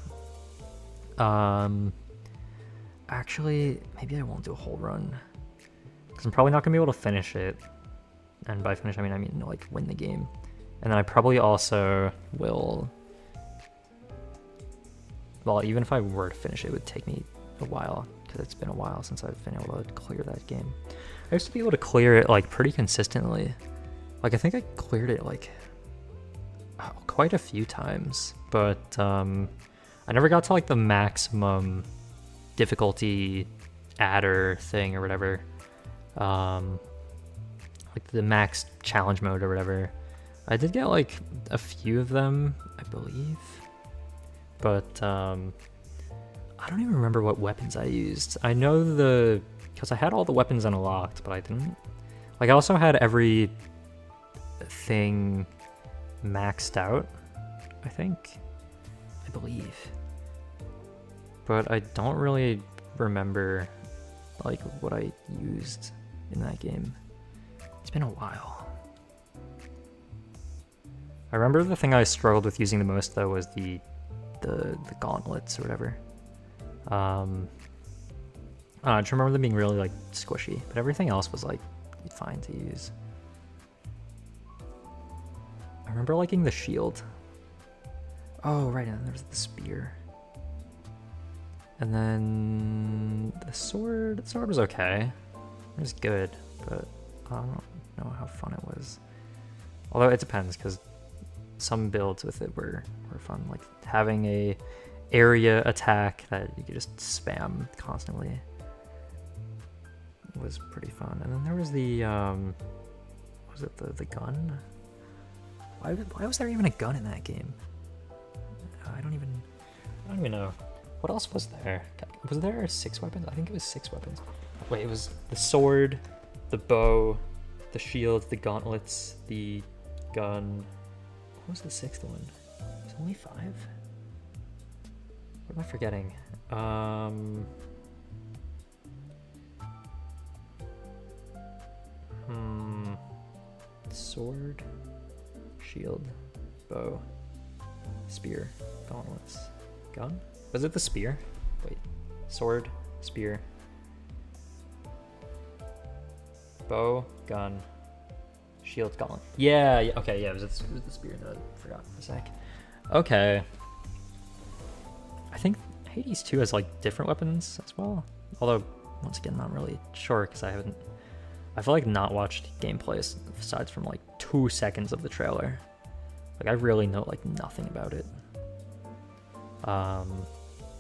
Actually, maybe I won't do a whole run. Because I'm probably not going to be able to finish it. And by finish, I mean, like, win the game. And then I probably also will... Well, even if I were to finish it, it would take me a while. Because it's been a while since I've been able to clear that game. I used to be able to clear it, like, pretty consistently. Like, I think I cleared it, like, quite a few times. But, I never got to, like, the maximum difficulty adder thing or whatever. Like, the max challenge mode or whatever. I did get, like, a few of them, I believe. But, I don't even remember what weapons I used. I know because I had all the weapons unlocked, but I didn't. Like, I also had every thing maxed out, I think. I believe. But I don't really remember, like, what I used in that game. It's been a while. I remember the thing I struggled with using the most, though, was the gauntlets or whatever. I just remember them being really, like, squishy, but everything else was, like, fine to use. I remember liking the shield. Oh, right, and then there was the spear. And then the sword was okay. It was good, but I don't know how fun it was. Although it depends, because some builds with it were fun. Like having a area attack that you could just spam constantly was pretty fun. And then there was the was it the gun? Why was there even a gun in that game? I don't even know. What else was there? Was there 6 weapons? I think it was 6 weapons. Wait, it was the sword, the bow, the shield, the gauntlets, the gun. What was the 6th one? It was only 5? What am I forgetting? Sword, shield, bow, spear, gauntlets, gun? Was it the spear? Wait, sword, spear, bow, gun, shield, gauntlet. Yeah, okay, yeah, it was the spear that I forgot for a sec. Okay. I think Hades 2 has like different weapons as well. Although, once again, not really sure because I feel like not watched gameplay aside from like 2 seconds of the trailer. Like I really know like nothing about it.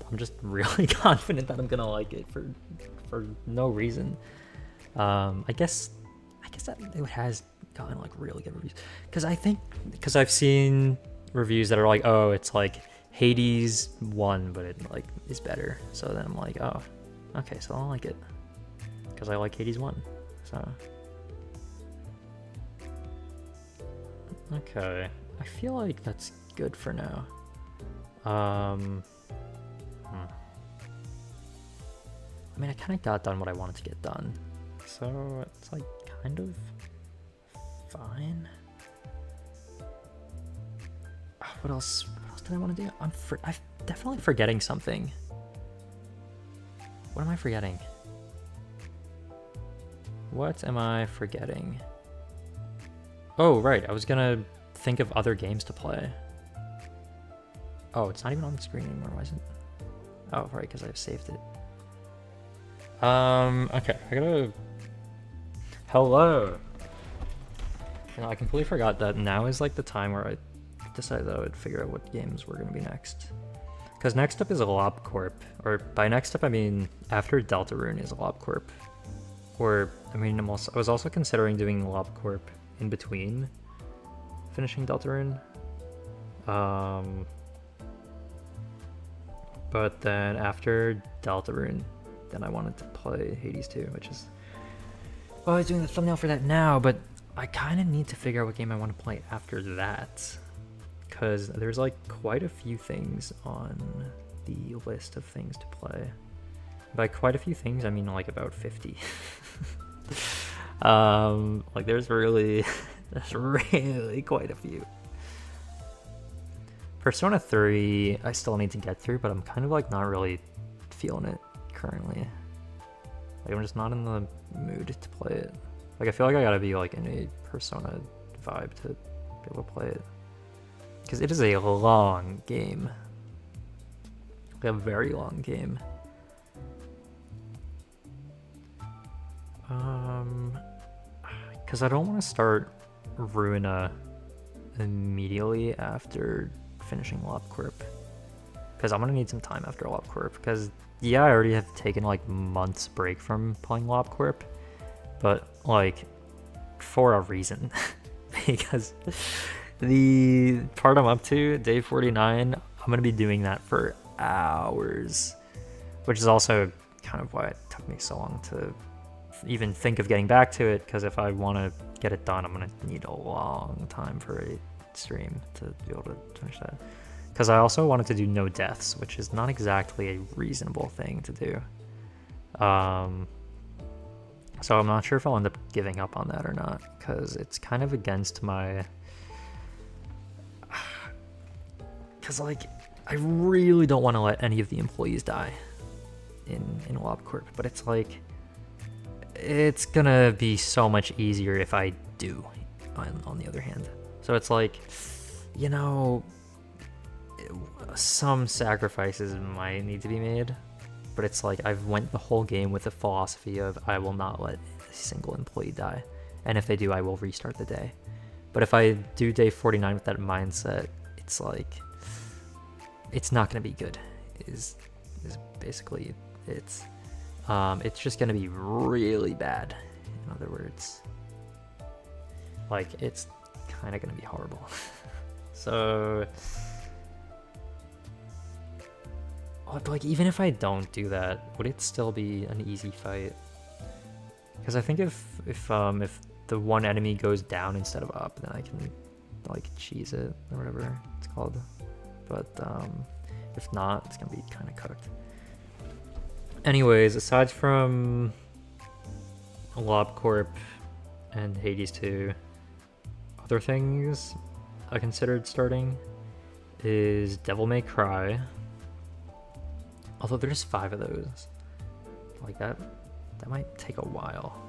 I'm just really confident that I'm gonna like it for no reason. I guess that it has gotten like really good reviews because I've seen reviews that are like, oh, it's like Hades 1, but it like is better. So then I'm like, oh, okay, so I'll like it because I like Hades 1. So okay, I feel like that's good for now. I mean, I kind of got done what I wanted to get done, so it's like kind of fine. What else did I want to do? I'm definitely forgetting something. What am I forgetting? What am I forgetting? Oh, right, I was gonna think of other games to play. Oh, it's not even on the screen anymore, why is it? Oh, right, because I've saved it. Okay, I gotta... Hello! You know, I completely forgot that now is like the time where I decided that I would figure out what games were gonna be next. Because next up is LobCorp, or by next up I mean after Deltarune is LobCorp. Or, I mean, I was also considering doing LobCorp in between finishing Deltarune. But then after Deltarune, then I wanted to play Hades 2, which is... Well, I was doing the thumbnail for that now, but I kind of need to figure out what game I want to play after that. Because there's like quite a few things on the list of things to play. By quite a few things, I mean like about 50. Like there's really quite a few. Persona 3 I still need to get through, but I'm kind of like not really feeling it currently. Like, I'm just not in the mood to play it. Like, I feel like I gotta be like in a Persona vibe to be able to play it. Because it is a long game. Like a very long game. Because I don't want to start Ruina immediately after finishing LobCorp. Because I'm going to need some time after LobCorp. Because, yeah, I already have taken, like, months break from playing LobCorp. But, like, for a reason. Because the part I'm up to, day 49, I'm going to be doing that for hours. Which is also kind of why it took me so long to even think of getting back to it, because if I want to get it done, I'm going to need a long time for a stream to be able to finish that. Because I also wanted to do no deaths, which is not exactly a reasonable thing to do. So I'm not sure if I'll end up giving up on that or not, because it's kind of against my... Because, like, I really don't want to let any of the employees die in LobCorp, but it's like... It's gonna be so much easier if I do, on the other hand. So it's like, you know, some sacrifices might need to be made, but it's like I've went the whole game with the philosophy of I will not let a single employee die, and if they do, I will restart the day. But if I do day 49 with that mindset, it's like, it's not gonna be good, is basically it's just gonna be really bad. In other words, like, it's kind of gonna be horrible. So, like, even if I don't do that, would it still be an easy fight? Because I think if the one enemy goes down instead of up, then I can, like, cheese it or whatever it's called. But if not, it's gonna be kind of cooked. Anyways, aside from LobCorp and Hades 2, other things I considered starting is Devil May Cry. Although there's 5 of those. Like, that might take a while.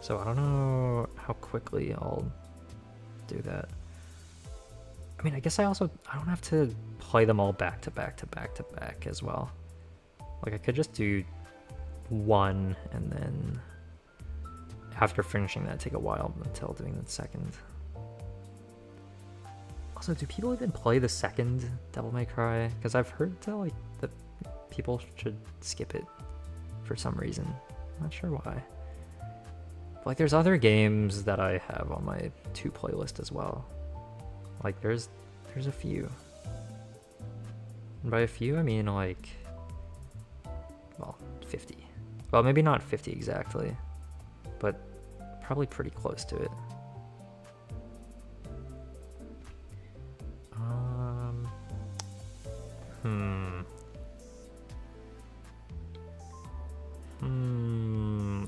So I don't know how quickly I'll do that. I mean, I guess I don't have to play them all back to back to back to back as well. Like, I could just do one, and then after finishing that, take a while until doing the second. Also, do people even play the second Devil May Cry? Because I've heard that people should skip it for some reason. I'm not sure why. But, like, there's other games that I have on my 2 playlist as well. Like, there's a few. And by a few, I mean, like, well, 50. Well, maybe not 50 exactly, but probably pretty close to it.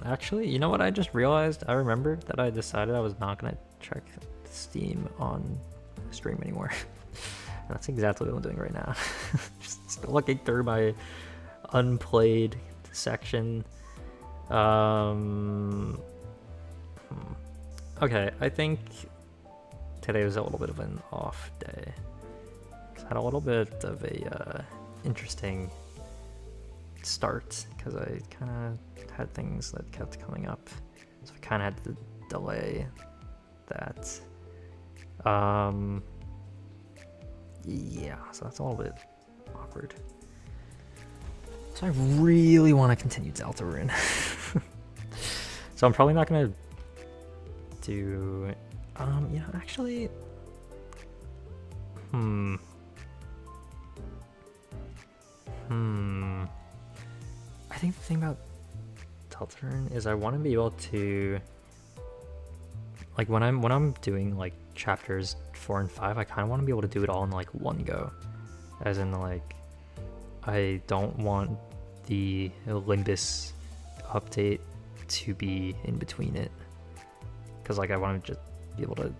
Actually, you know what I just realized? I remembered that I decided I was not going to check Steam on stream anymore. That's exactly what I'm doing right now. Just looking through my unplayed section. Okay, I think today was a little bit of an off day. I had a little bit of a interesting start because I kind of had things that kept coming up, so I kind of had to delay that. Yeah, so that's a little bit awkward. So I really want to continue Deltarune. So I'm probably not gonna do, you know, actually, I think the thing about Deltarune is I want to be able to, like, when I'm doing like chapters 4 and 5, I kind of want to be able to do it all in like one go, as in, like, I don't want the Limbus update to be in between it, because, like, I want to just be able to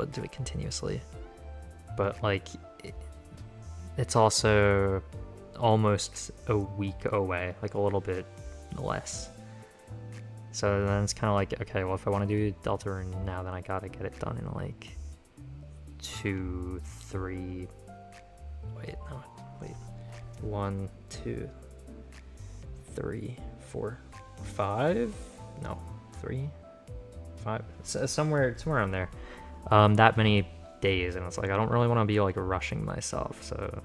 do it continuously. But, like, it's also almost a week away, like a little bit less. So then it's kind of like, okay, well, if I want to do Deltarune now, then I gotta get it done in like 2, 3. Wait, no, wait. 1, 2, 3, 4, 5. No, 3, 5. Somewhere around there. That many days, and it's like I don't really want to be like rushing myself. So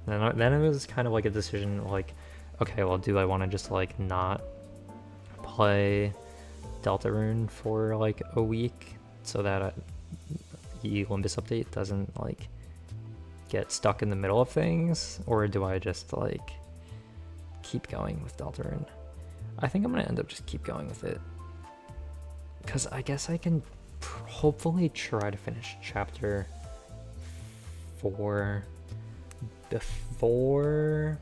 then it was kind of like a decision, like, okay, well, do I want to just like not play Deltarune for like a week so that the Olympus update doesn't like get stuck in the middle of things, or do I just like keep going with Deltarune? I think I'm gonna end up just keep going with it, because I guess I can hopefully try to finish chapter 4 before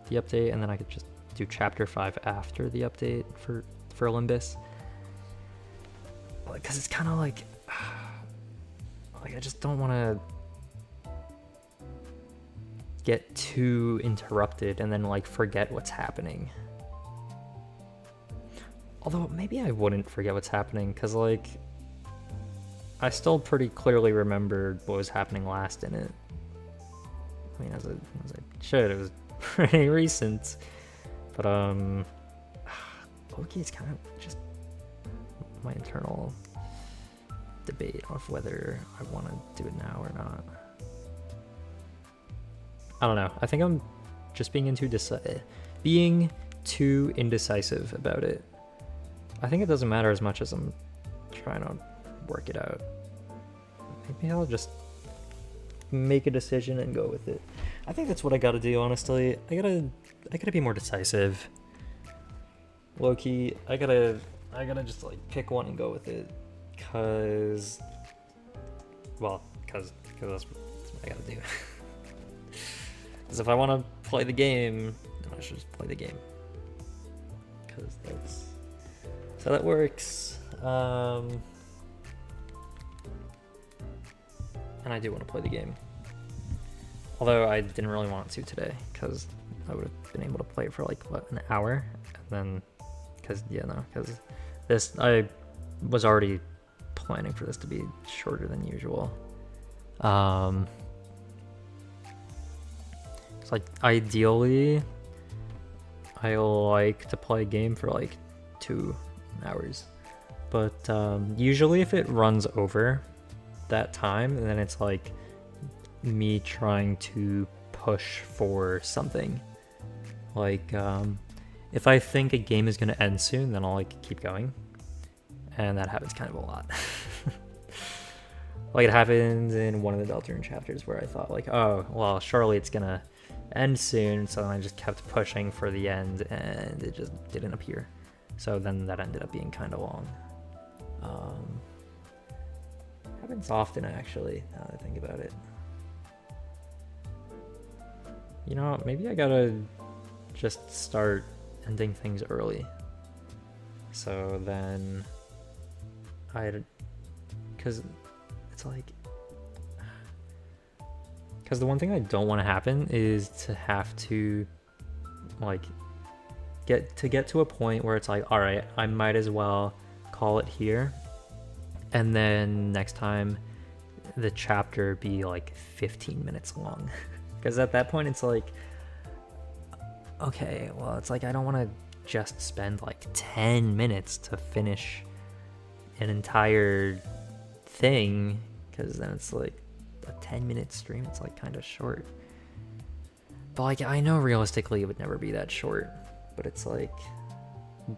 the update, and then I could just do chapter 5 after the update for Olympus. Because it's kind of like I just don't want to get too interrupted and then like forget what's happening. Although maybe I wouldn't forget what's happening, because like I still pretty clearly remembered what was happening last in it. I mean, as I should. It was pretty recent. But Loki is kind of just my internal debate of whether I want to do it now or not. I don't know. I think I'm just being too indecisive about it. I think it doesn't matter as much as I'm trying to work it out. Maybe I'll just make a decision and go with it. I think that's what I gotta do, honestly. I gotta be more decisive. Low-key, I gotta just like pick one and go with it. Cause that's what I gotta do. Because if I want to play the game, then I should just play the game. Because that's how that works. And I do want to play the game. Although I didn't really want to today, because I would have been able to play it for like, what, an hour? And then, because this, I was already planning for this to be shorter than usual. It's like, ideally, I like to play a game for like 2 hours. But usually if it runs over that time, then it's like me trying to push for something. Like if I think a game is going to end soon, then I'll like keep going, and that happens kind of a lot. Like it happened in one of the Deltarune chapters where I thought like, oh well, surely it's gonna end soon, so I just kept pushing for the end and it just didn't appear. So then that ended up being kind of long. Happens often, actually, now that I think about it. You know, maybe I gotta just start ending things early. So then because it's like, because the one thing I don't want to happen is to have to like get to a point where it's like, all right, I might as well call it here, and then next time the chapter be like 15 minutes long. Because at that point it's like, okay, well, it's like I don't want to just spend like 10 minutes to finish an entire thing, because then it's like a 10-minute stream. It's like kind of short. But like, I know realistically it would never be that short, but it's like,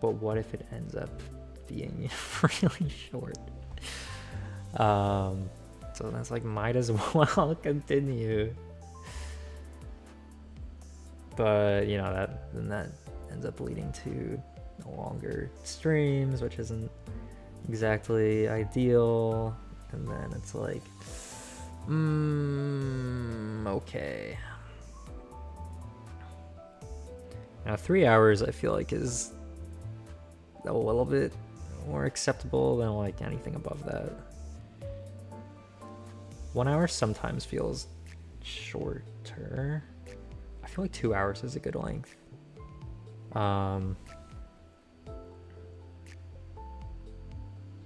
but what if it ends up being really short? So that's like, might as well continue. But you know, that ends up leading to longer streams, which isn't exactly ideal. And then it's like, okay. Now 3 hours I feel like is a little bit more acceptable than like anything above that. 1 hour sometimes feels shorter. I feel like 2 hours is a good length.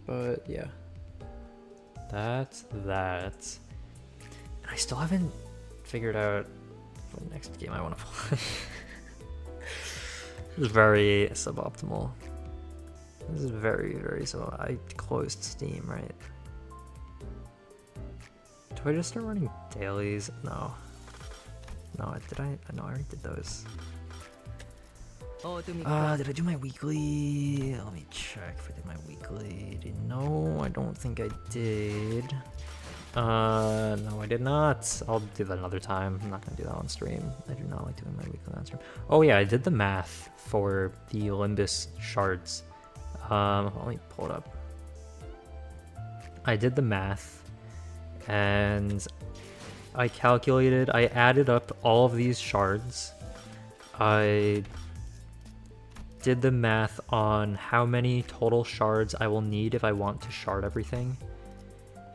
But yeah, that's that. And I still haven't figured out what next game I want to play. This is very suboptimal. This is very, very so. I closed Steam, right? Do I just start running dailies? No. No, did I? No, I already did those. Did I do my weekly? Let me check if I did my weekly. No, I don't think I did. No, I did not. I'll do that another time. I'm not gonna do that on stream. I do not like doing my weekly on stream. Oh yeah, I did the math for the Olympus shards. Let me pull it up. I did the math, and I calculated. I added up all of these shards. I did the math on how many total shards I will need if I want to shard everything.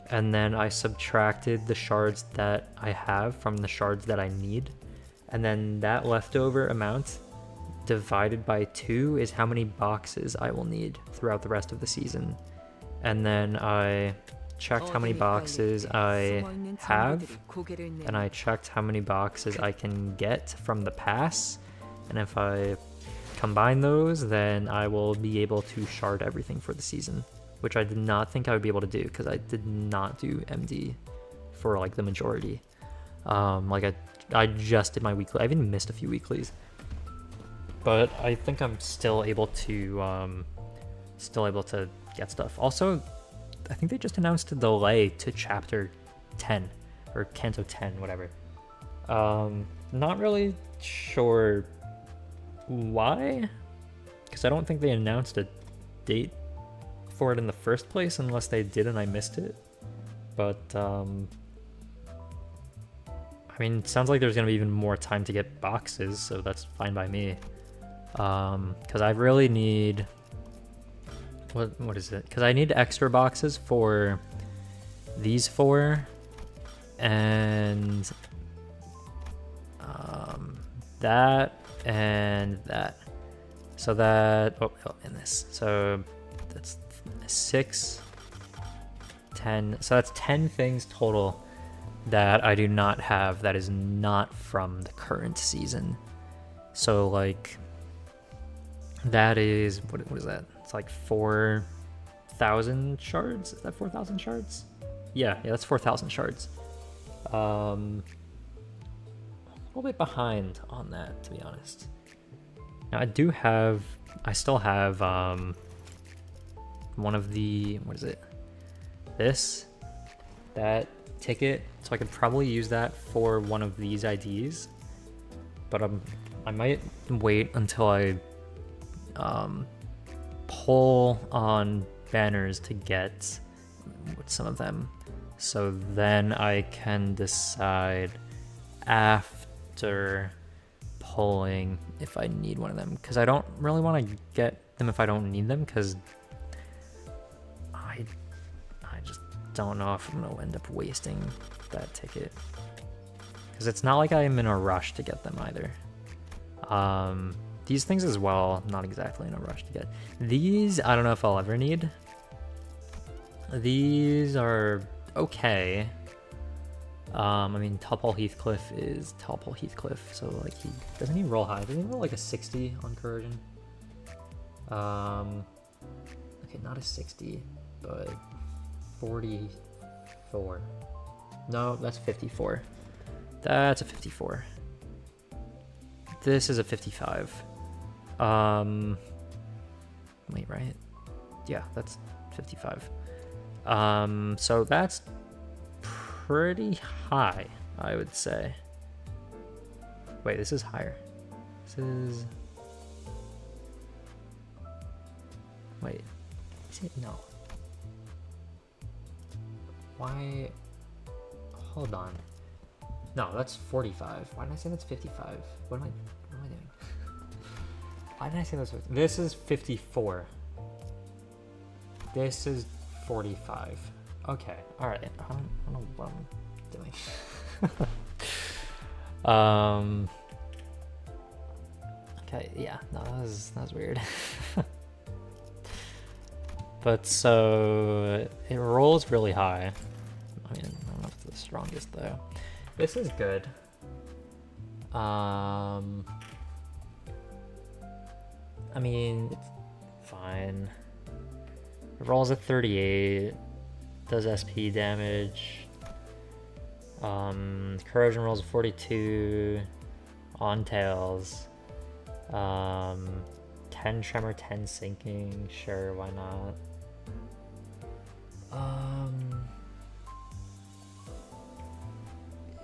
And then I subtracted the shards that I have from the shards that I need. And then that leftover amount divided by 2 is how many boxes I will need throughout the rest of the season. And then I checked how many boxes I have, and I checked how many boxes I can get from the pass. And if I combine those, then I will be able to shard everything for the season, which I did not think I would be able to do because I did not do MD for like the majority. Like I just did my weekly. I even missed a few weeklies, but I think I'm still able to get stuff. Also, I think they just announced a delay to chapter 10 or Canto 10, whatever. Not really sure why, because I don't think they announced a date for it in the first place, unless they did and I missed it. But I mean, it sounds like there's gonna be even more time to get boxes, so that's fine by me. Because I really need what is it? Because I need extra boxes for these 4 and that and that. So that and this. So that's 6, 10. So that's 10 things total that I do not have that is not from the current season. So like that is what is that? It's like 4,000 shards. Is that 4,000 shards? Yeah, that's 4,000 shards. A little bit behind on that, to be honest. Now I still have one of the, what is it? That ticket, so I could probably use that for one of these IDs, but I might wait until I pull on banners to get some of them, so then I can decide after pulling if I need one of them, because I don't really want to get them if I don't need them, because I just don't know if I'm going to end up wasting that ticket, because it's not like I'm in a rush to get them either. These things as well, not exactly in a rush to get. These, I don't know if I'll ever need. These are okay. I mean, Talpole Heathcliff is Talpole Heathcliff, so like doesn't he roll high? Doesn't he roll like a 60 on Corrosion? Okay, not a 60, but 44. No, that's 54. That's a 54. This is a 55. Wait, right? Yeah, that's 55. So that's pretty high, I would say. Wait, this is higher. This is... Wait, is it? No. Why? Hold on. No, that's 45. Why did I say that's 55? What am I doing? Why did I say that's 50? This is 54. This is 45. Okay, alright. I don't know what I'm doing. Okay, yeah, no, that was weird. But so it rolls really high. I mean, I don't know if it's the strongest though. This is good. I mean, it's fine. It rolls at 38, does SP damage. Corrosion rolls at 42 on tails. 10 tremor, 10 sinking. Sure, why not?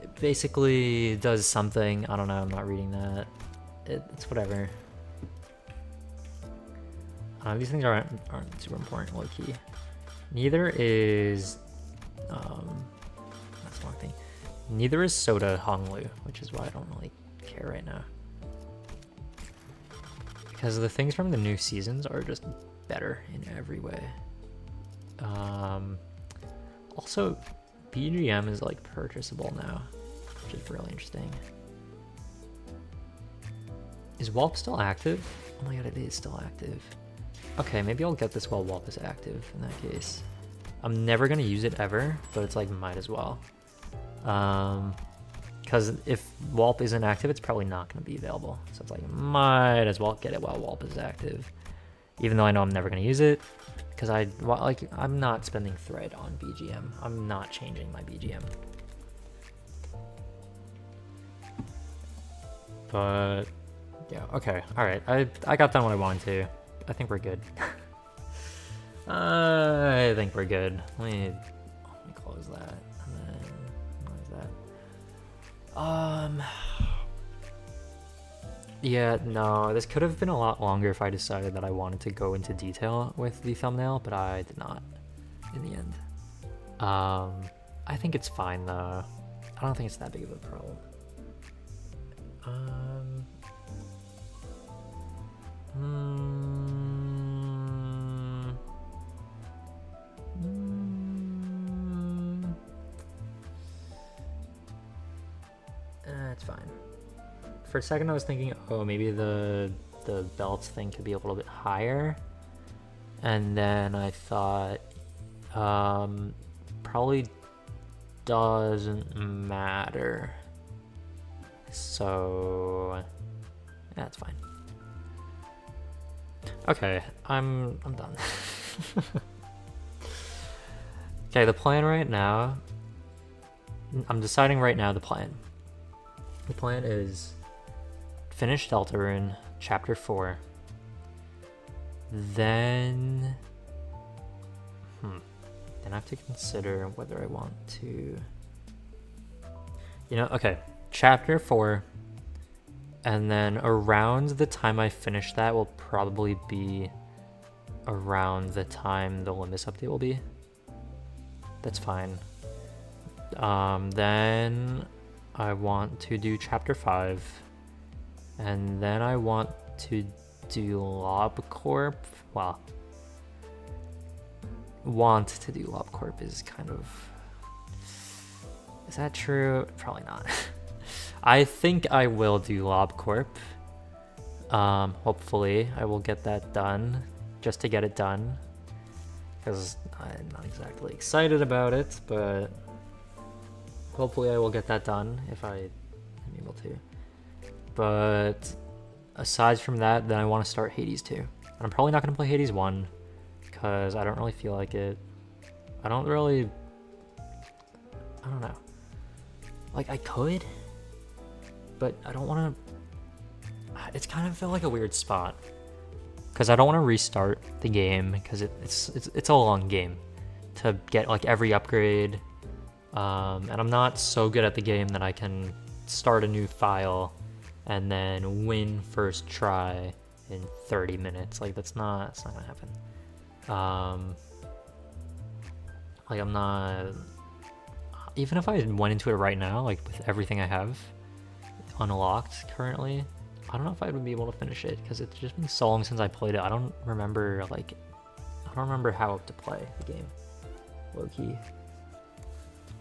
It basically does something. I don't know. I'm not reading that. It's whatever. These things aren't super important, low key. Neither is that's the wrong thing. Neither is Soda Honglu, which is why I don't really care right now. Because the things from the new seasons are just better in every way. Also, BGM is like purchasable now, which is really interesting. Is Whelp still active? Oh my god, it is still active. Okay, maybe I'll get this while Whelp is active in that case. I'm never gonna use it ever, but it's like might as well. Because if Whelp isn't active, it's probably not gonna be available. So it's like might as well get it while Whelp is active, even though I know I'm never gonna use it because I'm not spending thread on BGM. I'm not changing my BGM. But yeah, okay, all right. I got done what I wanted to. I think we're good. I think we're good. Let me close that and then close that. Yeah, no, this could have been a lot longer if I decided that I wanted to go into detail with the thumbnail, but I did not in the end. I think it's fine though. I don't think it's that big of a problem. It's fine. For a second I was thinking, oh, maybe the belts thing could be a little bit higher. And then I thought, probably doesn't matter. So, yeah, it's fine. Okay, I'm done. Okay, the plan right now, I'm deciding right now the plan. The plan is finish Deltarune Chapter 4. Then I have to consider whether I want to, okay, Chapter 4, and then around the time I finish that will probably be around the time the Limbus update will be. That's fine. Then I want to do Chapter 5, and then I want to do LobCorp. Well, want to do LobCorp is kind of... Is that true? Probably not. I think I will do LobCorp. Hopefully I will get that done, just to get it done. Because I'm not exactly excited about it, but hopefully I will get that done if I am able to. But aside from that, then I want to start Hades 2. And I'm probably not going to play Hades 1 because I don't really feel like it. I don't know. Like, I could, but I don't want to. It's kind of felt like a weird spot because I don't want to restart the game because it's a long game to get like every upgrade, and I'm not so good at the game that I can start a new file and then win first try in 30 minutes. Like that's not gonna happen. Like I'm not. Even if I went into it right now, like with everything I have unlocked currently, I don't know if I would be able to finish it because it's just been so long since I played it. I don't remember how to play the game. low-key.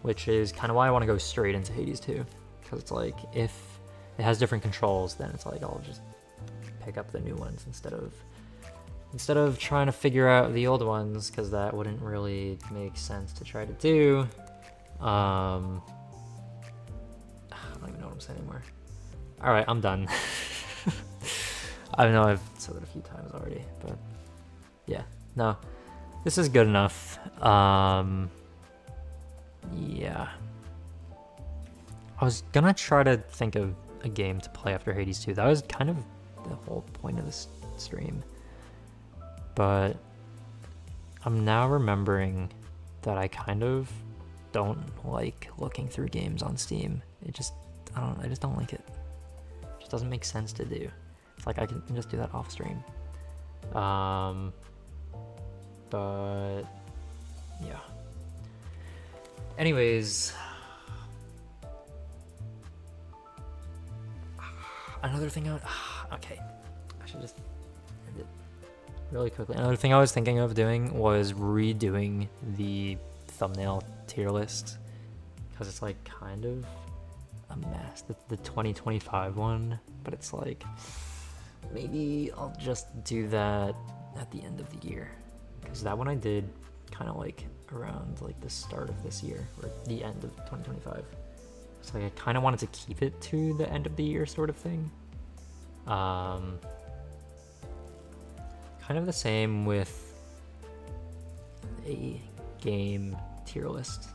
Which is kind of why I want to go straight into Hades 2. Because it's like, if it has different controls, then it's like I'll just pick up the new ones instead of trying to figure out the old ones, because that wouldn't really make sense to try to do. I don't even know what I'm saying anymore. Alright, I'm done. I know I've said it a few times already, but yeah, no, this is good enough. Yeah. I was gonna try to think of a game to play after Hades 2. That was kind of the whole point of this stream. But I'm now remembering that I kind of don't like looking through games on Steam. I just don't like it. It just doesn't make sense to do. It's like I can just do that off stream. But yeah. Anyways, another thing okay, I should just end it really quickly. Another thing I was thinking of doing was redoing the thumbnail tier list, because it's like kind of a mess. The 2025 one, but it's like maybe I'll just do that at the end of the year, because that one I did kind of like around like the start of this year or the end of 2025. So like I kind of wanted to keep it to the end of the year sort of thing. Kind of the same with a game tier list.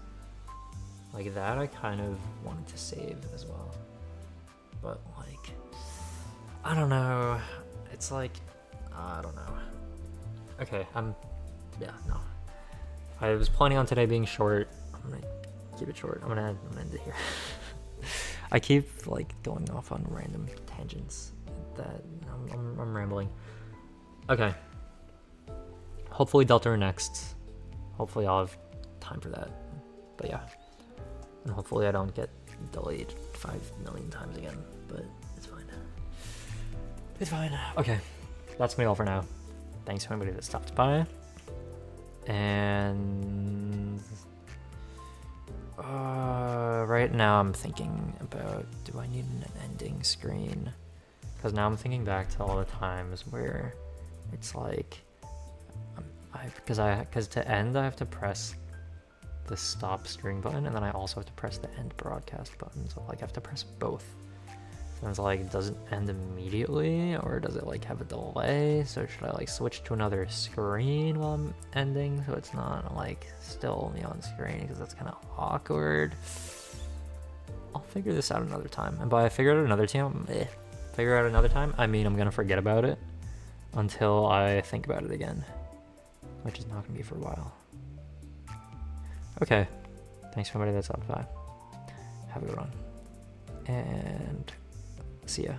Like that I kind of wanted to save as well. But like, I don't know. It's like, I don't know. Okay, yeah, no. I was planning on today being short. I'm gonna keep it short. I'm gonna end it here. I keep like going off on random tangents that I'm rambling. Okay. Hopefully Delta next. Hopefully I'll have time for that. But yeah. And hopefully I don't get delayed 5 million times again. But it's fine. It's fine. Okay. That's gonna be all for now. Thanks to everybody that stopped by. And right now I'm thinking about, do I need an ending screen? Because now I'm thinking back to all the times where it's like, because to end I have to press the stop stream button, and then I also have to press the end broadcast button. So like I have to press both. And it's like, does it end immediately, or does it like have a delay? So should I like switch to another screen while I'm ending, so it's not like still me on screen, because that's kind of awkward. I'll figure this out another time. And by figure out another time, I mean I'm gonna forget about it until I think about it again, which is not gonna be for a while. Okay, thanks for everybody that's up by. Have a good one, and see ya.